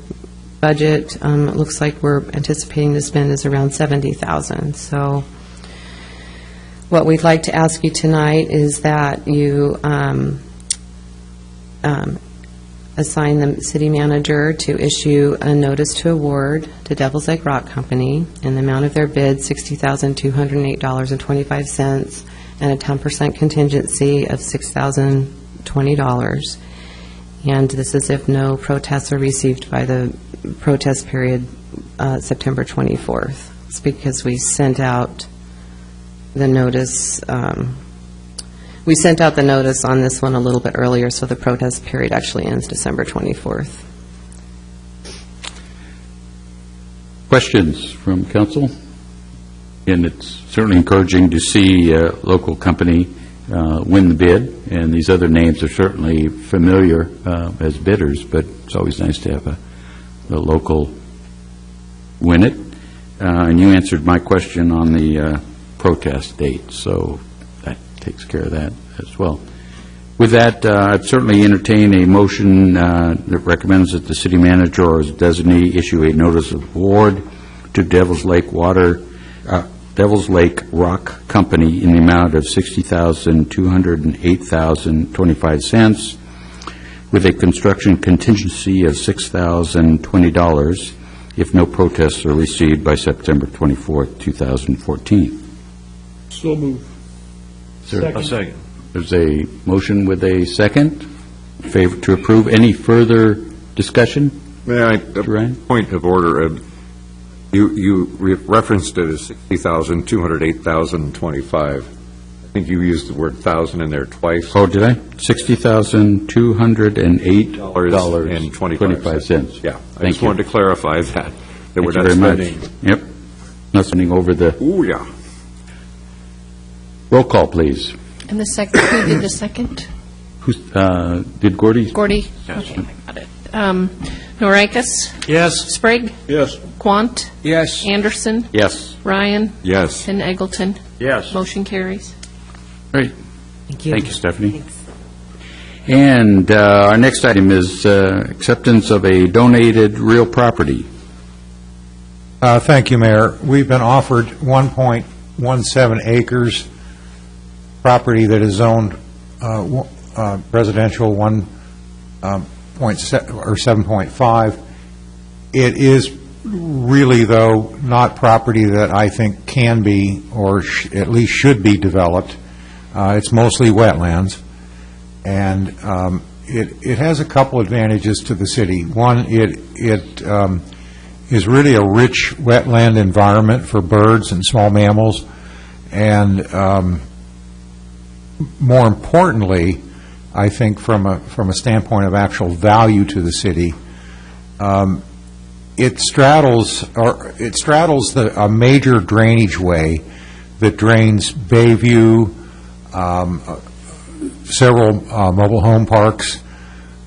budget, it looks like we're anticipating to spend is around $70,000. So what we'd like to ask you tonight is that you assign the city manager to issue a notice to award to Devil's Lake Rock Company in the amount of their bid, $60,208.25, and a 10% contingency of $6,020. And this is if no protests are received by the protest period September 24th. It's because we sent out the notice. We sent out the notice on this one a little bit earlier, so the protest period actually ends December 24th. Questions from council? And it's certainly encouraging to see a local company win the bid, and these other names are certainly familiar as bidders, but it's always nice to have a local win it. And you answered my question on the protest date, so that takes care of that as well. With that, I'd certainly entertain a motion that recommends that the city manager or his designee issue a notice of award to Devil's Lake Rock Company in the amount of $60,208.25 with a construction contingency of $6,020 if no protests are received by September 24th, 2014. So move. A second. There's a motion with a second. Favor to approve. Any further discussion? May I, Ryan? point of order, you referenced it as $60,208.25. I think you used the word thousand in there twice. Oh, did I? $60,208.25. Yeah. I Thank just you. wanted to clarify that we're Thank not you very spending. much. Yep. Not spending over the... Ooh, yeah. Roll call, please. And the second, who did the second? Who's, did Gordy? Gordy? Okay, I got it. Norikis? Yes. Sprague? Yes. Quant? Yes. Anderson? Yes. Ryan? Yes. And Eggleton? Yes. Motion carries. Great. Thank you. Thank you, Stephanie. And our next item is acceptance of a donated real property. Thank you, Mayor. We've been offered 1.17 acres, property that is zoned residential 7.5. It is really, though, not property that I think can be, or at least should be, developed. It's mostly wetlands, and it has a couple advantages to the city. One, it is really a rich wetland environment for birds and small mammals, and more importantly, I think from a standpoint of actual value to the city, it straddles a major drainage way that drains Bayview, several mobile home parks,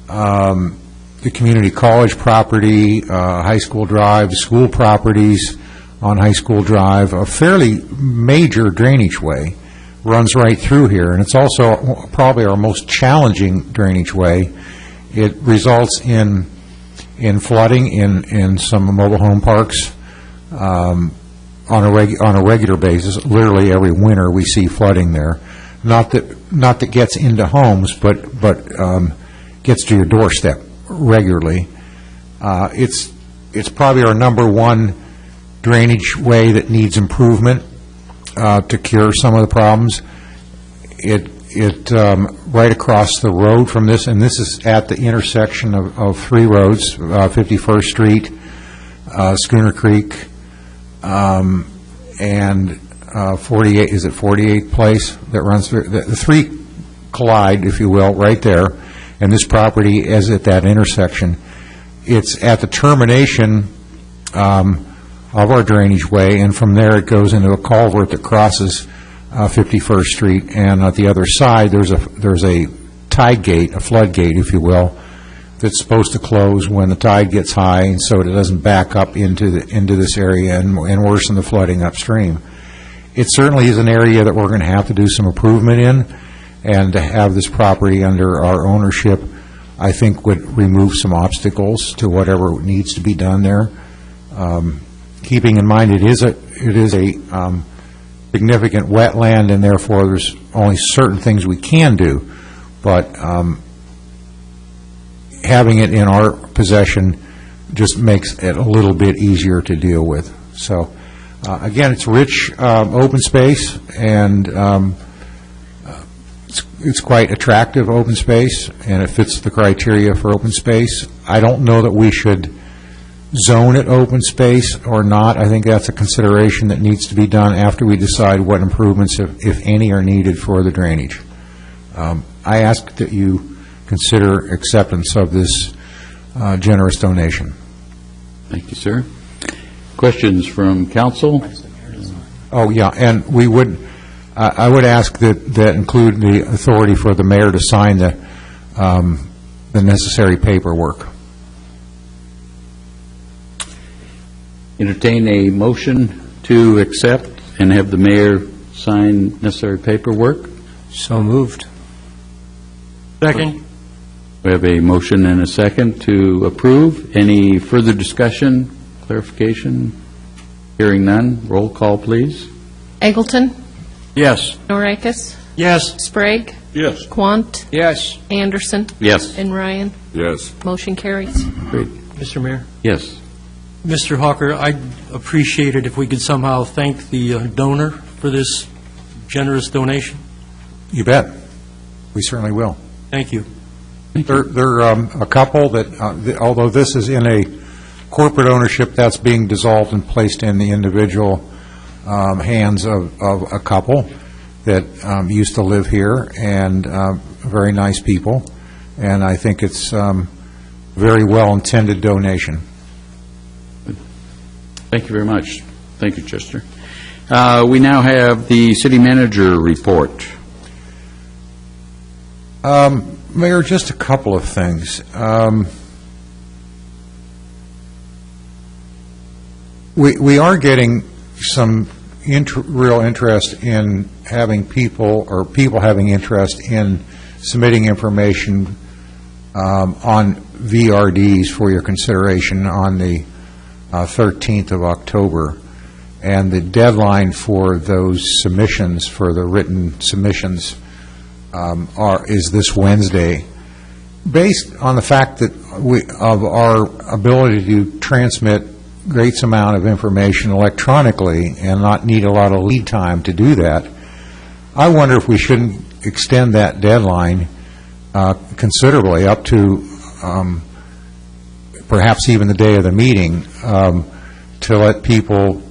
the community college property, High School Drive, school properties on High School Drive. A fairly major drainage way runs right through here, and it's also probably our most challenging drainage way. It results in flooding in some mobile home parks on a regular basis. Literally every winter we see flooding there. Not that gets into homes, but gets to your doorstep regularly. It's probably our number one drainage way that needs improvement to cure some of the problems. It right across the road from this, and this is at the intersection of three roads, 51st Street, Schooner Creek, and 48, is it 48th Place that runs through? The three collide, if you will, right there, and this property is at that intersection. It's at the termination of our drainage way, and from there it goes into a culvert that crosses 51st Street, and at the other side there's a tide gate, a floodgate, if you will, that's supposed to close when the tide gets high, and so it doesn't back up into this area and worsen the flooding upstream. It certainly is an area that we're going to have to do some improvement in, and to have this property under our ownership, I think, would remove some obstacles to whatever needs to be done there. Keeping in mind it is a significant wetland, and therefore there's only certain things we can do, but having it in our possession just makes it a little bit easier to deal with. So again, it's rich open space, and it's quite attractive open space, and it fits the criteria for open space. I don't know that we should zone it open space or not. I think that's a consideration that needs to be done after we decide what improvements, if any, are needed for the drainage. I ask that you consider acceptance of this generous donation. Thank you, sir. Questions from council? Oh, yeah, and we would, I would ask that include the authority for the mayor to sign the necessary paperwork. Entertain a motion to accept and have the mayor sign necessary paperwork. So moved. Second. We have a motion and a second to approve. Any further discussion, clarification? Hearing none. Roll call, please. Eggleton, Yes. Norikis, Yes. Sprague, Yes. Quant, Yes. Anderson, Yes. and Ryan. Yes. Motion carries. Great. Mr. Mayor? Yes. Mr. Hawker, I'd appreciate it if we could somehow thank the donor for this generous donation. You bet. We certainly will. Thank you. There are a couple that, although this is in a corporate ownership, that's being dissolved and placed in the individual hands of a couple that used to live here, and very nice people, and I think it's very well-intended donation. Thank you very much. Thank you, Chester. We now have the city manager report. Mayor, just a couple of things. We are getting some real interest in having people, or people having interest in submitting information on VRDs for your consideration on the 13th of October. And the deadline for those submissions, for the written submissions, is this Wednesday. Based on the fact that of our ability to transmit great amount of information electronically and not need a lot of lead time to do that, I wonder if we shouldn't extend that deadline considerably up to perhaps even the day of the meeting to let people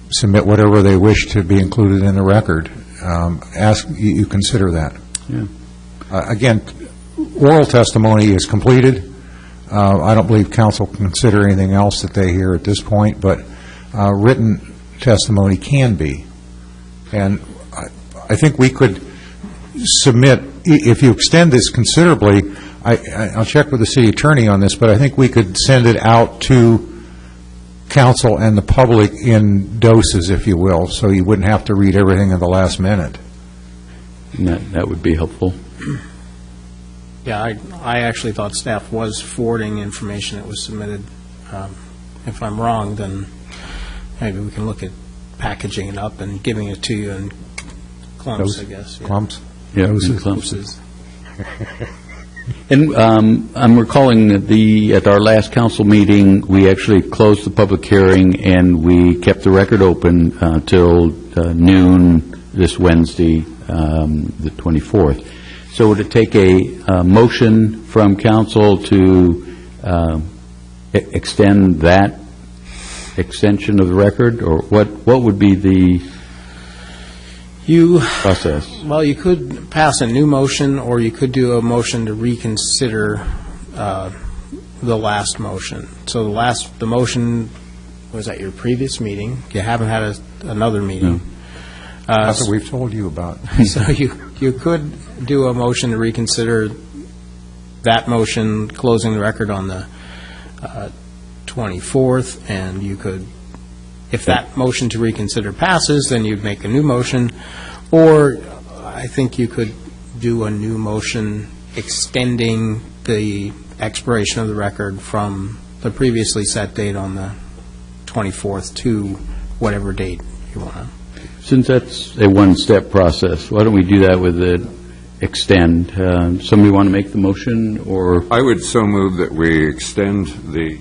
submit whatever they wish to be included in the record. Ask you consider that. Yeah. Again, oral testimony is completed. I don't believe council can consider anything else that they hear at this point, but written testimony can be. And I think we could submit, if you extend this considerably, I'll check with the city attorney on this, but I think we could send it out to council and the public in doses, if you will, so you wouldn't have to read everything at the last minute. And that would be helpful. Yeah, I actually thought staff was forwarding information that was submitted. If I'm wrong, then maybe we can look at packaging it up and giving it to you in clumps, I guess. Yeah. Clumps? Yeah, Doses. clumps. And I'm recalling that at our last council meeting, we actually closed the public hearing and we kept the record open till noon this Wednesday, the 24th. So would it take a motion from council to extend that extension of the record, or what would be the process? Well, you could pass a new motion, or you could do a motion to reconsider the last motion. So the motion was at your previous meeting. You haven't had another meeting. No. That's what we've told you about. So you could do a motion to reconsider that motion, closing the record on the 24th, and you could, if that motion to reconsider passes, then you'd make a new motion, or I think you could do a new motion extending the expiration of the record from the previously set date on the 24th to whatever date you want to. Since that's a one-step process, why don't we do that with the extend? Somebody want to make the motion, or? I would so move that we extend the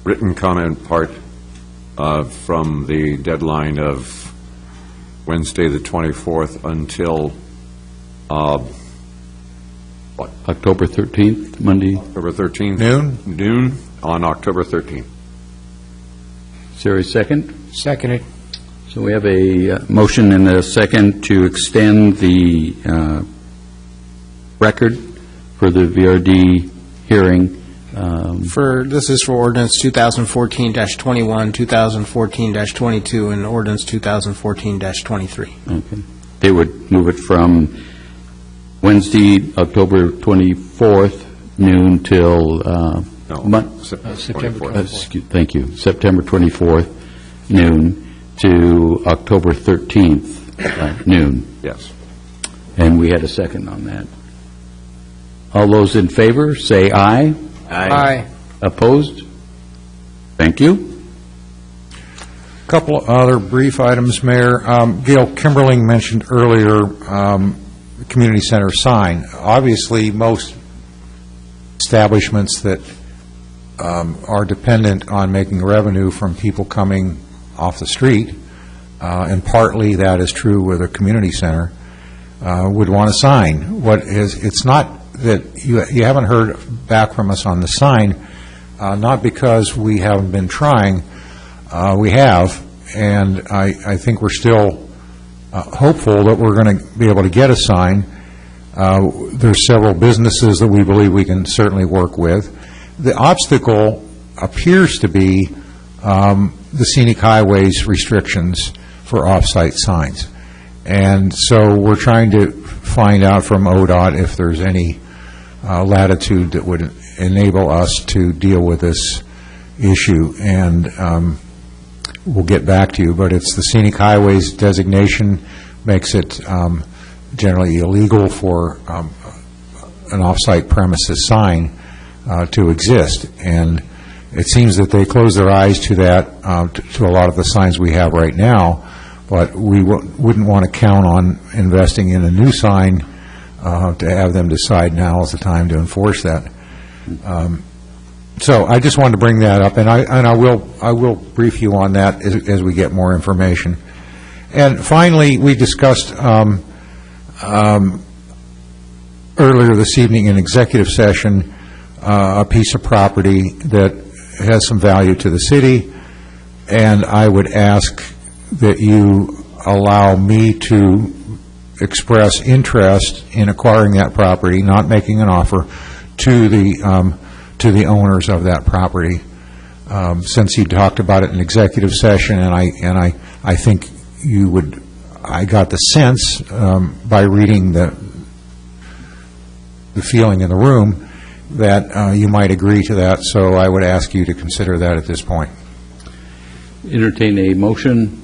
written comment part from the deadline of Wednesday, the 24th, until October 13th, Monday? October 13th. Noon? Noon on October 13th. Is there a second? Seconded. So we have a motion and a second to extend the record for the VRD hearing This is for ordinance 2014-21, 2014-22, and ordinance 2014-23. Okay. They would move it from Wednesday, October 24th, noon, till September 24th. Thank you, September 24th, noon, to October 13th, noon. Yes. And we had a second on that. All those in favor, say aye. Aye. Opposed? Thank you. A couple of other brief items, Mayor. Gail Kimberling mentioned earlier the community center sign. Obviously, most establishments that are dependent on making revenue from people coming off the street, and partly that is true with a community center, would want a sign. It's not that you haven't heard back from us on the sign, not because we haven't been trying. We have, and I think we're still hopeful that we're going to be able to get a sign. There's several businesses that we believe we can certainly work with. The obstacle appears to be the scenic highways restrictions for off-site signs. And so we're trying to find out from ODOT if there's any latitude that would enable us to deal with this issue. And we'll get back to you, but it's the scenic highways designation makes it generally illegal for an off-site premises sign to exist. And it seems that they close their eyes to that, to a lot of the signs we have right now, but we wouldn't want to count on investing in a new sign to have them decide now is the time to enforce that. So I just wanted to bring that up, and I will brief you on that as we get more information. And finally, we discussed earlier this evening in executive session a piece of property that has some value to the city, and I would ask that you allow me to express interest in acquiring that property, not making an offer, to the owners of that property. Since you talked about it in executive session, and I think you would, I got the sense by reading the feeling in the room that you might agree to that, so I would ask you to consider that at this point. Entertain a motion.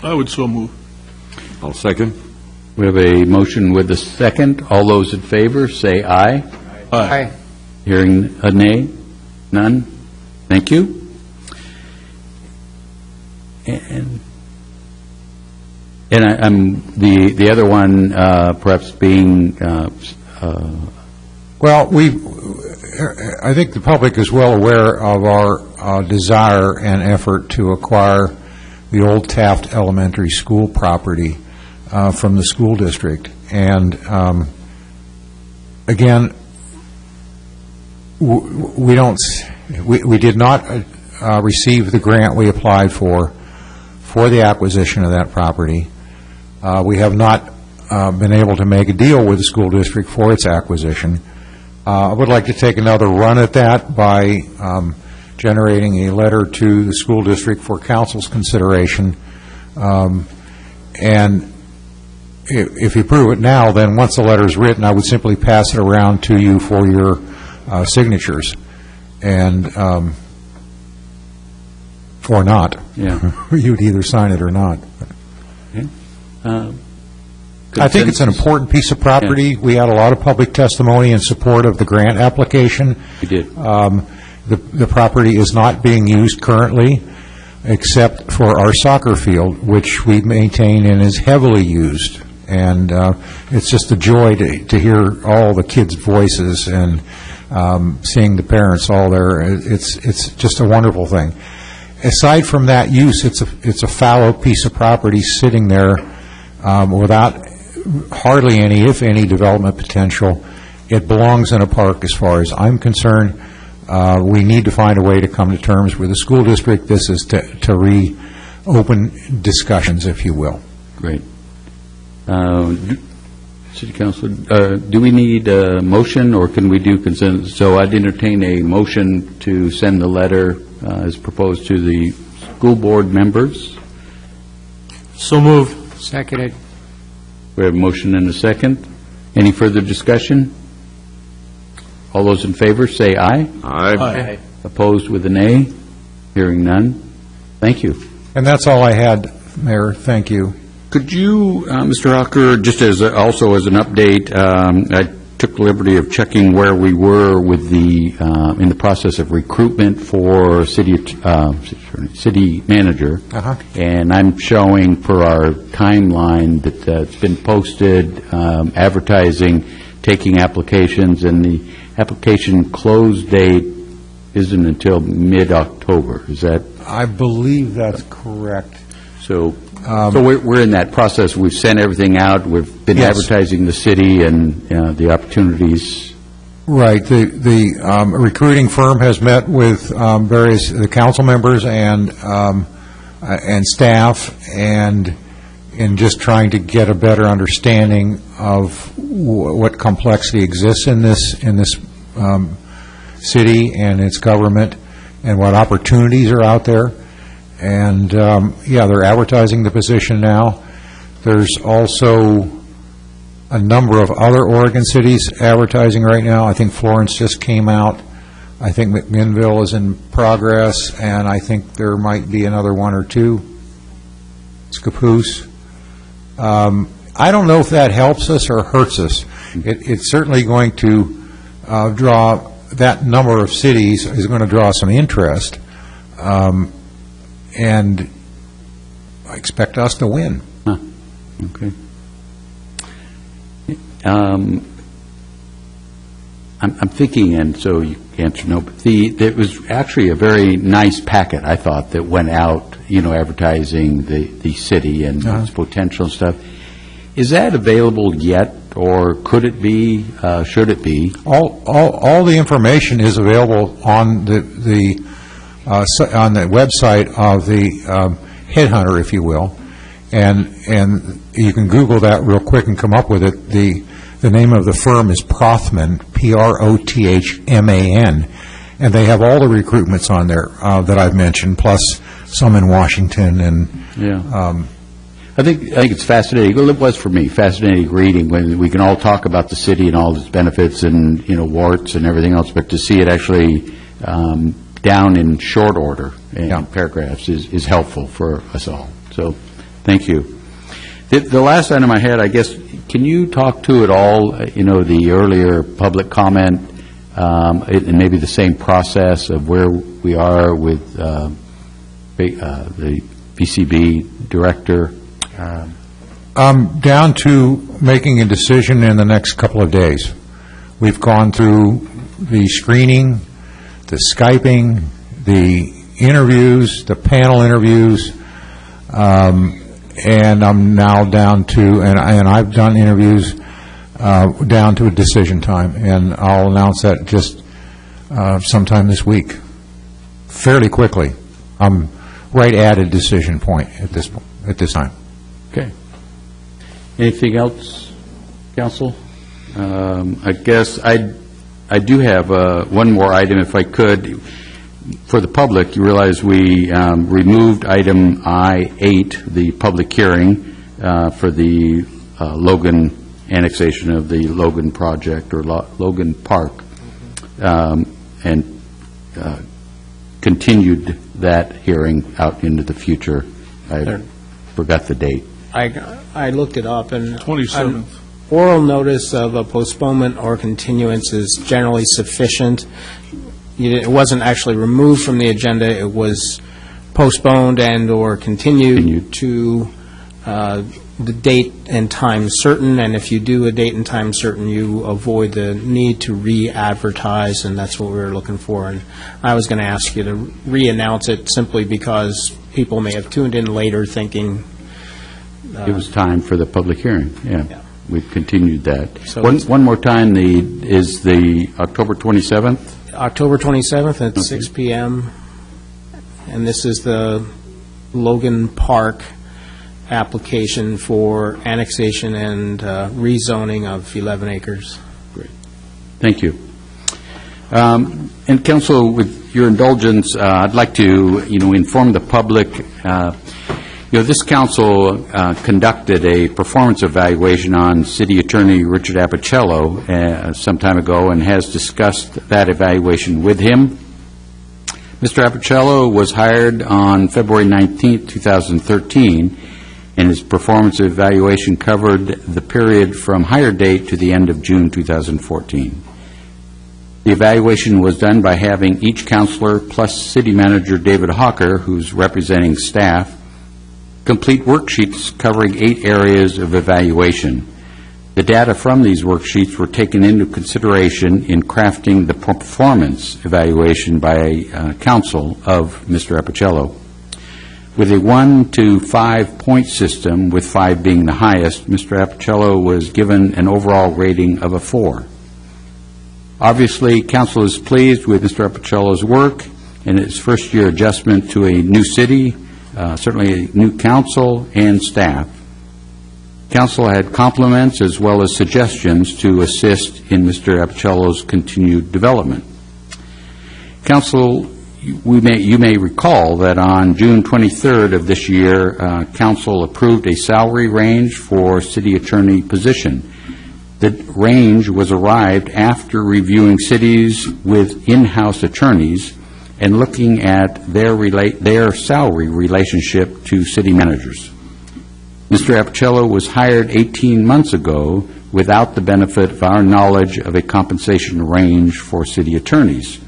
I would so move. I'll second. We have a motion with a second. All those in favor, say aye. Aye. Hearing a nay? None? Thank you. And I'm the other one perhaps being well, I think the public is well aware of our desire and effort to acquire the old Taft Elementary School property from the school district. And again, we did not receive the grant we applied for the acquisition of that property. We have not been able to make a deal with the school district for its acquisition. I would like to take another run at that by generating a letter to the school district for council's consideration. And if you approve it now, then once the letter is written, I would simply pass it around to you for your signatures, and or not. Yeah. You'd either sign it or not. Okay. I think it's an important piece of property. Yeah. We had a lot of public testimony in support of the grant application. We did. The property is not being used currently, except for our soccer field, which we maintain and is heavily used. And it's just a joy to hear all the kids' voices and seeing the parents all there. It's just a wonderful thing. Aside from that use, it's a fallow piece of property sitting there without hardly any, if any, development potential. It belongs in a park as far as I'm concerned. We need to find a way to come to terms with the school district. This is to reopen discussions, if you will. Great. City Council, do we need a motion, or can we do consent? So I'd entertain a motion to send the letter as proposed to the school board members. So moved. Seconded. We have a motion and a second. Any further discussion? All those in favor, say aye. Aye. Opposed with a nay? Hearing none. Thank you. And that's all I had, Mayor. Thank you. Could you, Mr. Hawker, just also as an update, I took the liberty of checking where we were with in the process of recruitment for city manager. And I'm showing per our timeline that it's been posted, advertising, taking applications, and the application close date isn't until mid-October. Is that? I believe that's correct. So we're in that process. We've sent everything out. We've been advertising the city and the opportunities. Right. The recruiting firm has met with various council members and staff, and in just trying to get a better understanding of what complexity exists in this city and its government, and what opportunities are out there. And, they're advertising the position now. There's also a number of other Oregon cities advertising right now. I think Florence just came out. I think McMinnville is in progress, and I think there might be another one or two. Scappoose. I don't know if that helps us or hurts us. It's certainly going to draw, that number of cities is going to draw some interest. And I expect us to win. Okay. I'm thinking, and so you answer no, but there was actually a very nice packet, I thought, that went out, advertising the city and its potential and stuff. Is that available yet, or could it be, should it be? All the information is available on the website of the headhunter, if you will, and you can Google that real quick and come up with it. The name of the firm is Prothman, Prothman, and they have all the recruitments on there that I've mentioned, plus some in Washington. And I think it's fascinating. Well, it was for me fascinating reading when we can all talk about the city and all its benefits and warts and everything else, but to see it actually down in short order in paragraphs is helpful for us all. So, thank you. The last item I had, I guess, can you talk to at all, the earlier public comment, and maybe the same process of where we are with the PCB director? Down to making a decision in the next couple of days. We've gone through the screening, the Skyping, the interviews, the panel interviews, and I'm now down to, and I've done interviews down to a decision time, and I'll announce that just sometime this week, fairly quickly. I'm right at a decision point at this time. Okay. Anything else, Council? I guess I do have one more item, if I could. For the public, you realize we removed item I-8, the public hearing for the Logan annexation of the Logan project, or Logan Park, and continued that hearing out into the future. I forgot the date. I looked it up, and 27th. Oral notice of a postponement or continuance is generally sufficient. It wasn't actually removed from the agenda. It was postponed and or continued to the date and time certain, and if you do a date and time certain, you avoid the need to re-advertise, and that's what we were looking for. And I was going to ask you to re-announce it simply because people may have tuned in later thinking it was time for the public hearing. Yeah. We've continued that. So one more time, is the October 27th? October 27th at 6 p.m., and this is the Logan Park application for annexation and rezoning of 11 acres. Thank you. And Council, with your indulgence, I'd like to, inform the public. This council conducted a performance evaluation on City Attorney Richard Appicello some time ago and has discussed that evaluation with him. Mr. Appicello was hired on February 19, 2013, and his performance evaluation covered the period from hire date to the end of June 2014. The evaluation was done by having each counselor plus City Manager David Hawker, who's representing staff, complete worksheets covering 8 areas of evaluation. The data from these worksheets were taken into consideration in crafting the performance evaluation by council of Mr. Appicello. With a 1 to 5 point system, with 5 being the highest, Mr. Appicello was given an overall rating of a 4. Obviously, council is pleased with Mr. Appicello's work and his first-year adjustment to a new city, certainly a new council and staff. Council had compliments as well as suggestions to assist in Mr. Appicello's continued development. Council, you may recall that on June 23rd of this year, Council approved a salary range for city attorney position. The range was arrived after reviewing cities with in-house attorneys and looking at their salary relationship to city managers. Mr. Appicello was hired 18 months ago without the benefit of our knowledge of a compensation range for city attorneys.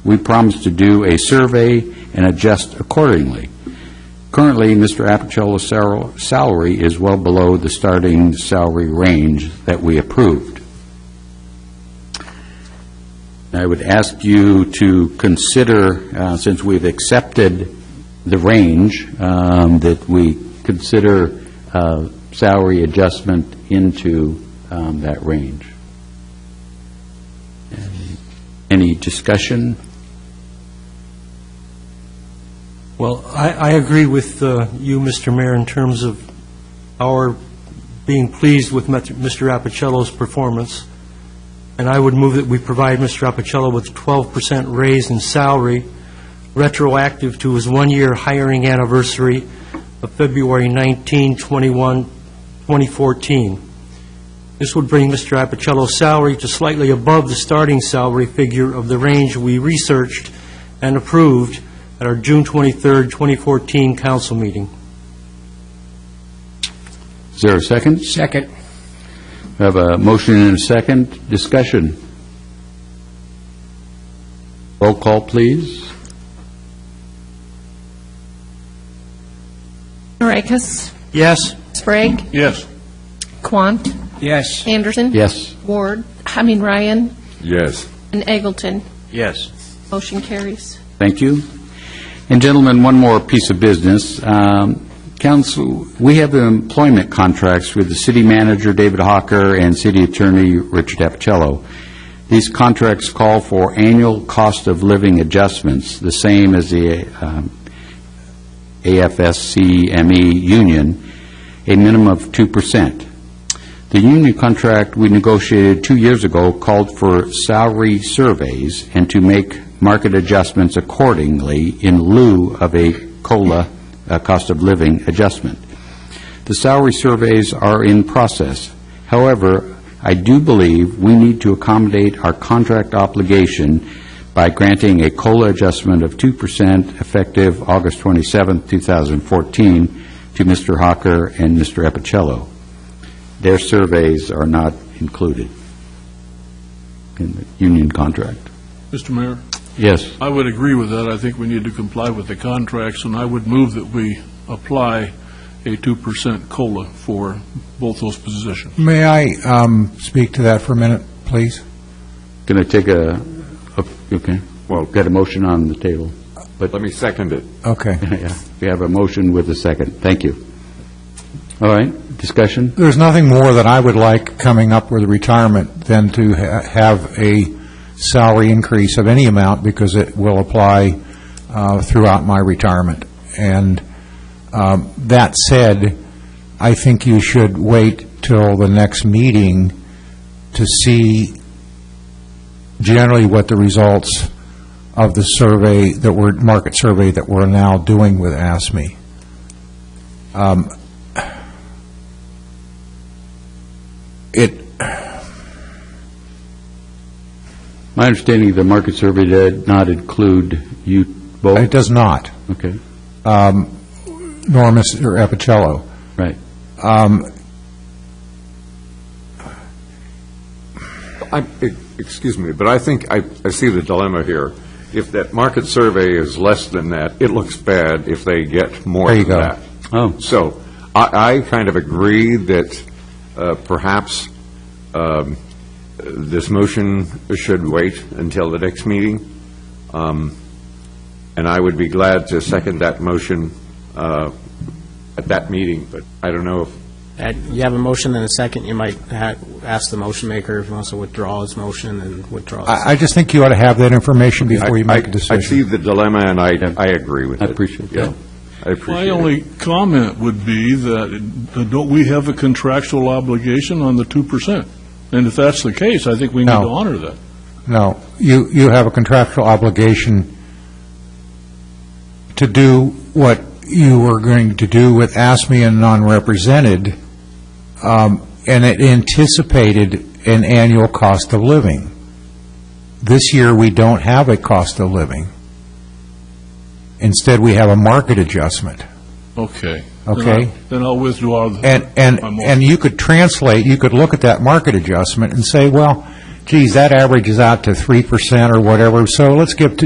We promised to do a survey and adjust accordingly. Currently, Mr. Appicello's salary is well below the starting salary range that we approved. I would ask you to consider, since we've accepted the range, that we consider salary adjustment into that range. Any discussion? Well, I agree with you, Mr. Mayor, in terms of our being pleased with Mr. Appicello's performance, and I would move that we provide Mr. Appicello with a 12% raise in salary, retroactive to his one-year hiring anniversary of February 19, 2014. This would bring Mr. Appicello's salary to slightly above the starting salary figure of the range we researched and approved at our June 23, 2014 council meeting. Is there a second? Second. We have a motion and a second. Discussion. Roll call, please. Norikis? Yes. Sprague? Yes. Quant? Yes. Anderson? Yes. Ryan? Yes. And Eggleton? Yes. Motion carries. Thank you. And gentlemen, one more piece of business. Council, we have employment contracts with the city manager, David Hawker, and city attorney, Richard Appicello. These contracts call for annual cost of living adjustments, the same as the AFSCME union, a minimum of 2%. The union contract we negotiated 2 years ago called for salary surveys and to make market adjustments accordingly in lieu of a COLA, cost of living adjustment. The salary surveys are in process. However, I do believe we need to accommodate our contract obligation by granting a COLA adjustment of 2% effective August 27, 2014 to Mr. Hawker and Mr. Appicello. Their surveys are not included in the union contract. Mr. Mayor? Yes. I would agree with that. I think we need to comply with the contracts, and I would move that we apply a 2% COLA for both those positions. May I speak to that for a minute, please? Can I take okay. Well, got a motion on the table. But let me second it. Okay. Yeah, we have a motion with a second. Thank you. All right, discussion? There's nothing more that I would like coming up with retirement than to have a salary increase of any amount, because it will apply throughout my retirement. And that said, I think you should wait till the next meeting to see generally what the results of the survey market survey that we're now doing with ASME. My understanding of the market survey did not include you both? It does not. Okay. Nor Mr. Apicello. Right. Excuse me, but I think I see the dilemma here. If that market survey is less than that, it looks bad if they get more There you than go. that. Oh. So I kind of agree that perhaps this motion should wait until the next meeting. And I would be glad to second that motion at that meeting, but I don't know if... You have a motion and a second, you might ask the motion maker if he wants to withdraw his motion and withdraw his second. I just think you ought to have that information before you make a decision. I see the dilemma, and I agree with it. I appreciate that. I appreciate My it. only comment would be that, don't we have a contractual obligation on the 2%? And if that's the case, I think we need to honor that. No. You have a contractual obligation to do what you were going to do with ASME and non-represented, and it anticipated an annual cost of living. This year, we don't have a cost of living. Instead, we have a market adjustment. Okay. Okay. Then I'll withdraw my motion. And you could translate, you could look at that market adjustment and say, well, geez, that averages out to 3% or whatever, so let's give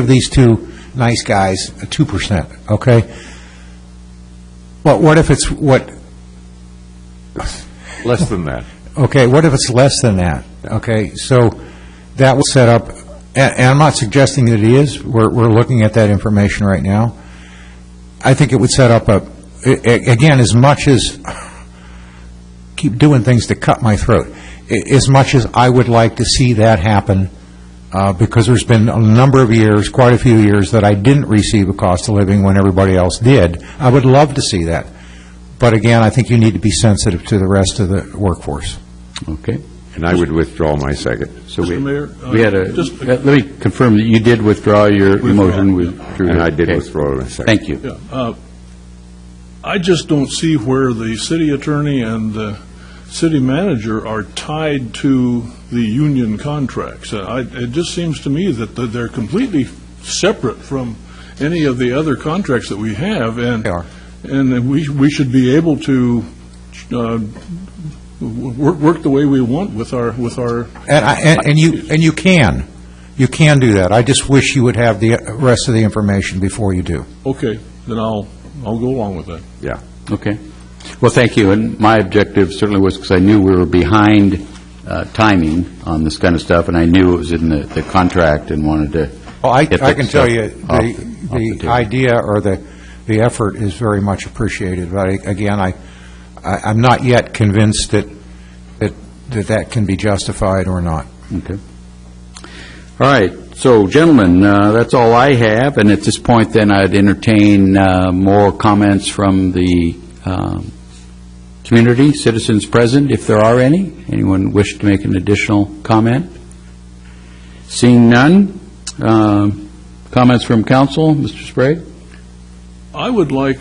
these two nice guys a 2%, okay? But what if it's less than that? Okay, what if it's less than that? Okay, so that will set up, and I'm not suggesting that it is, we're looking at that information right now. I think it would set up again, as much as, keep doing things to cut my throat, as much as I would like to see that happen, because there's been a number of years, quite a few years, that I didn't receive a cost of living when everybody else did. I would love to see that. But again, I think you need to be sensitive to the rest of the workforce. Okay. And I would withdraw my second. So Mr. Mayor, we had let me confirm that you did withdraw your motion. And I did withdraw my second. Thank you. Yeah. I just don't see where the city attorney and the city manager are tied to the union contracts. It just seems to me that they're completely separate from any of the other contracts that we have, and They are. And we should be able to work the way we want with our. And you can do that. I just wish you would have the rest of the information before you do. Okay, then I'll go along with that. Yeah. Okay. Well, thank you. And my objective certainly was because I knew we were behind timing on this kind of stuff, and I knew it was in the contract and wanted to. Well, I get that can tell stuff you off the table. idea or the effort is very much appreciated. But again, I'm not yet convinced that can be justified or not. Okay. All right. So, gentlemen, that's all I have. And at this point, then, I'd entertain more comments from the community, citizens present, if there are any. Anyone wish to make an additional comment? Seeing none, comments from council. Mr. Sprague? I would like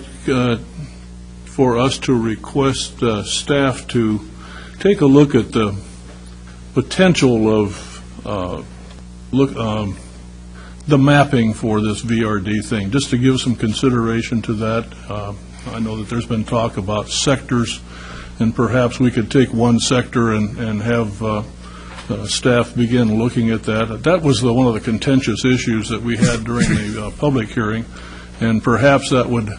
for us to request staff to take a look at the potential of the mapping for this VRD thing, just to give some consideration to that. I know that there's been talk about sectors, and perhaps we could take one sector and have staff begin looking at that. That was one of the contentious issues that we had during the public hearing, and perhaps that would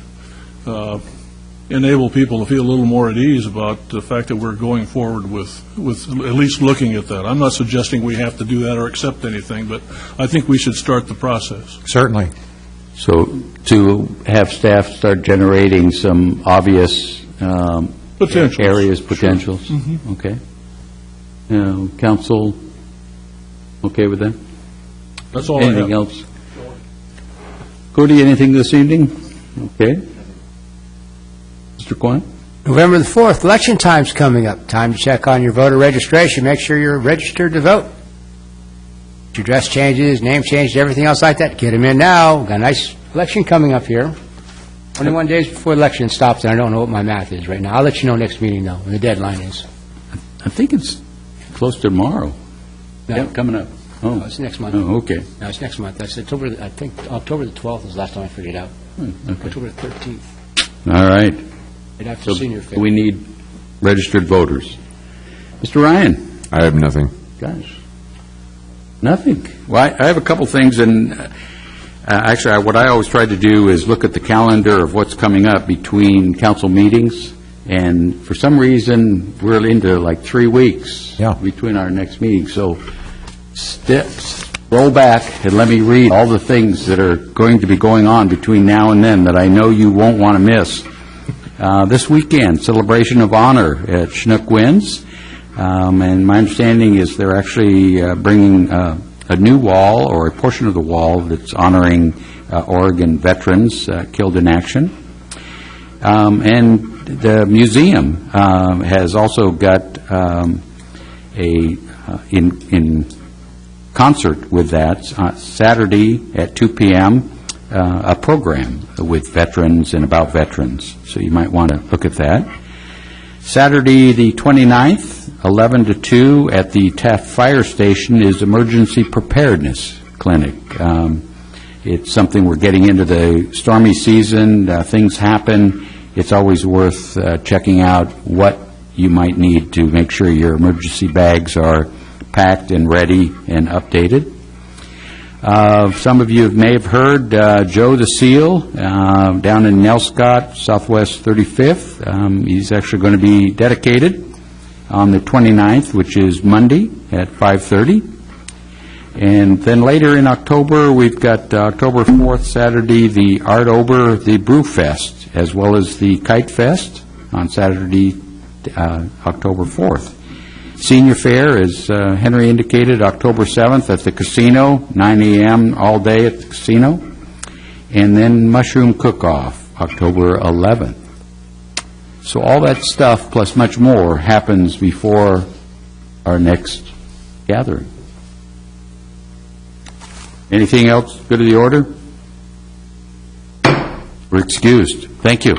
enable people to feel a little more at ease about the fact that we're going forward with at least looking at that. I'm not suggesting we have to do that or accept anything, but I think we should start the process. Certainly. So to have staff start generating some obvious Potentials. areas, potentials? Sure. Mm-hmm. Okay. Council, okay with that? That's all Anything I have. else? Cody, anything this evening? Okay. Mr. Kwan? November the 4th, election time's coming up. Time to check on your voter registration. Make sure you're registered to vote. Your dress changes, name changes, everything else like that. Get them in now. Got a nice election coming up here. 21 days before election stops, and I don't know what my math is right now. I'll let you know next meeting, though, when the deadline is. I think it's close to tomorrow. No. Yeah, coming up. Oh, No, it's next month. Oh, okay. No, it's next month. That's October, I think October the 12th was the last time I figured it out. Okay. October the 13th. All right. Right after So senior fair. we need registered voters. Mr. Ryan? I have nothing. Gosh. Nothing. Well, I have a couple things, and actually, what I always try to do is look at the calendar of what's coming up between council meetings, and for some reason, we're into like 3 weeks between our next meeting. So roll back and let me read all the things that are going to be going on between now and then that I know you won't want to miss. This weekend, Celebration of Honor at Chinook Winds. And my understanding is they're actually bringing a new wall, or a portion of the wall, that's honoring Oregon veterans killed in action. And the museum has also got in concert with that, Saturday at 2 p.m., a program with veterans and about veterans. So you might want to look at that. Saturday, the 29th, 11 to 2, at the Taft Fire Station is Emergency Preparedness Clinic. It's something, we're getting into the stormy season, things happen. It's always worth checking out what you might need to make sure your emergency bags are packed and ready and updated. Some of you may have heard Joe the Seal down in Nelscott, Southwest 35th. He's actually going to be dedicated on the 29th, which is Monday at 5:30. And then later in October, we've got October 4th, Saturday, the Art-Ober, the Brew Fest, as well as the Kite Fest on Saturday, October 4th. Senior Fair, as Henry indicated, October 7th at the casino, 9 a.m. all day at the casino. And then Mushroom Cook-Off, October 11th. So all that stuff, plus much more, happens before our next gathering. Anything else good to the order? We're excused. Thank you.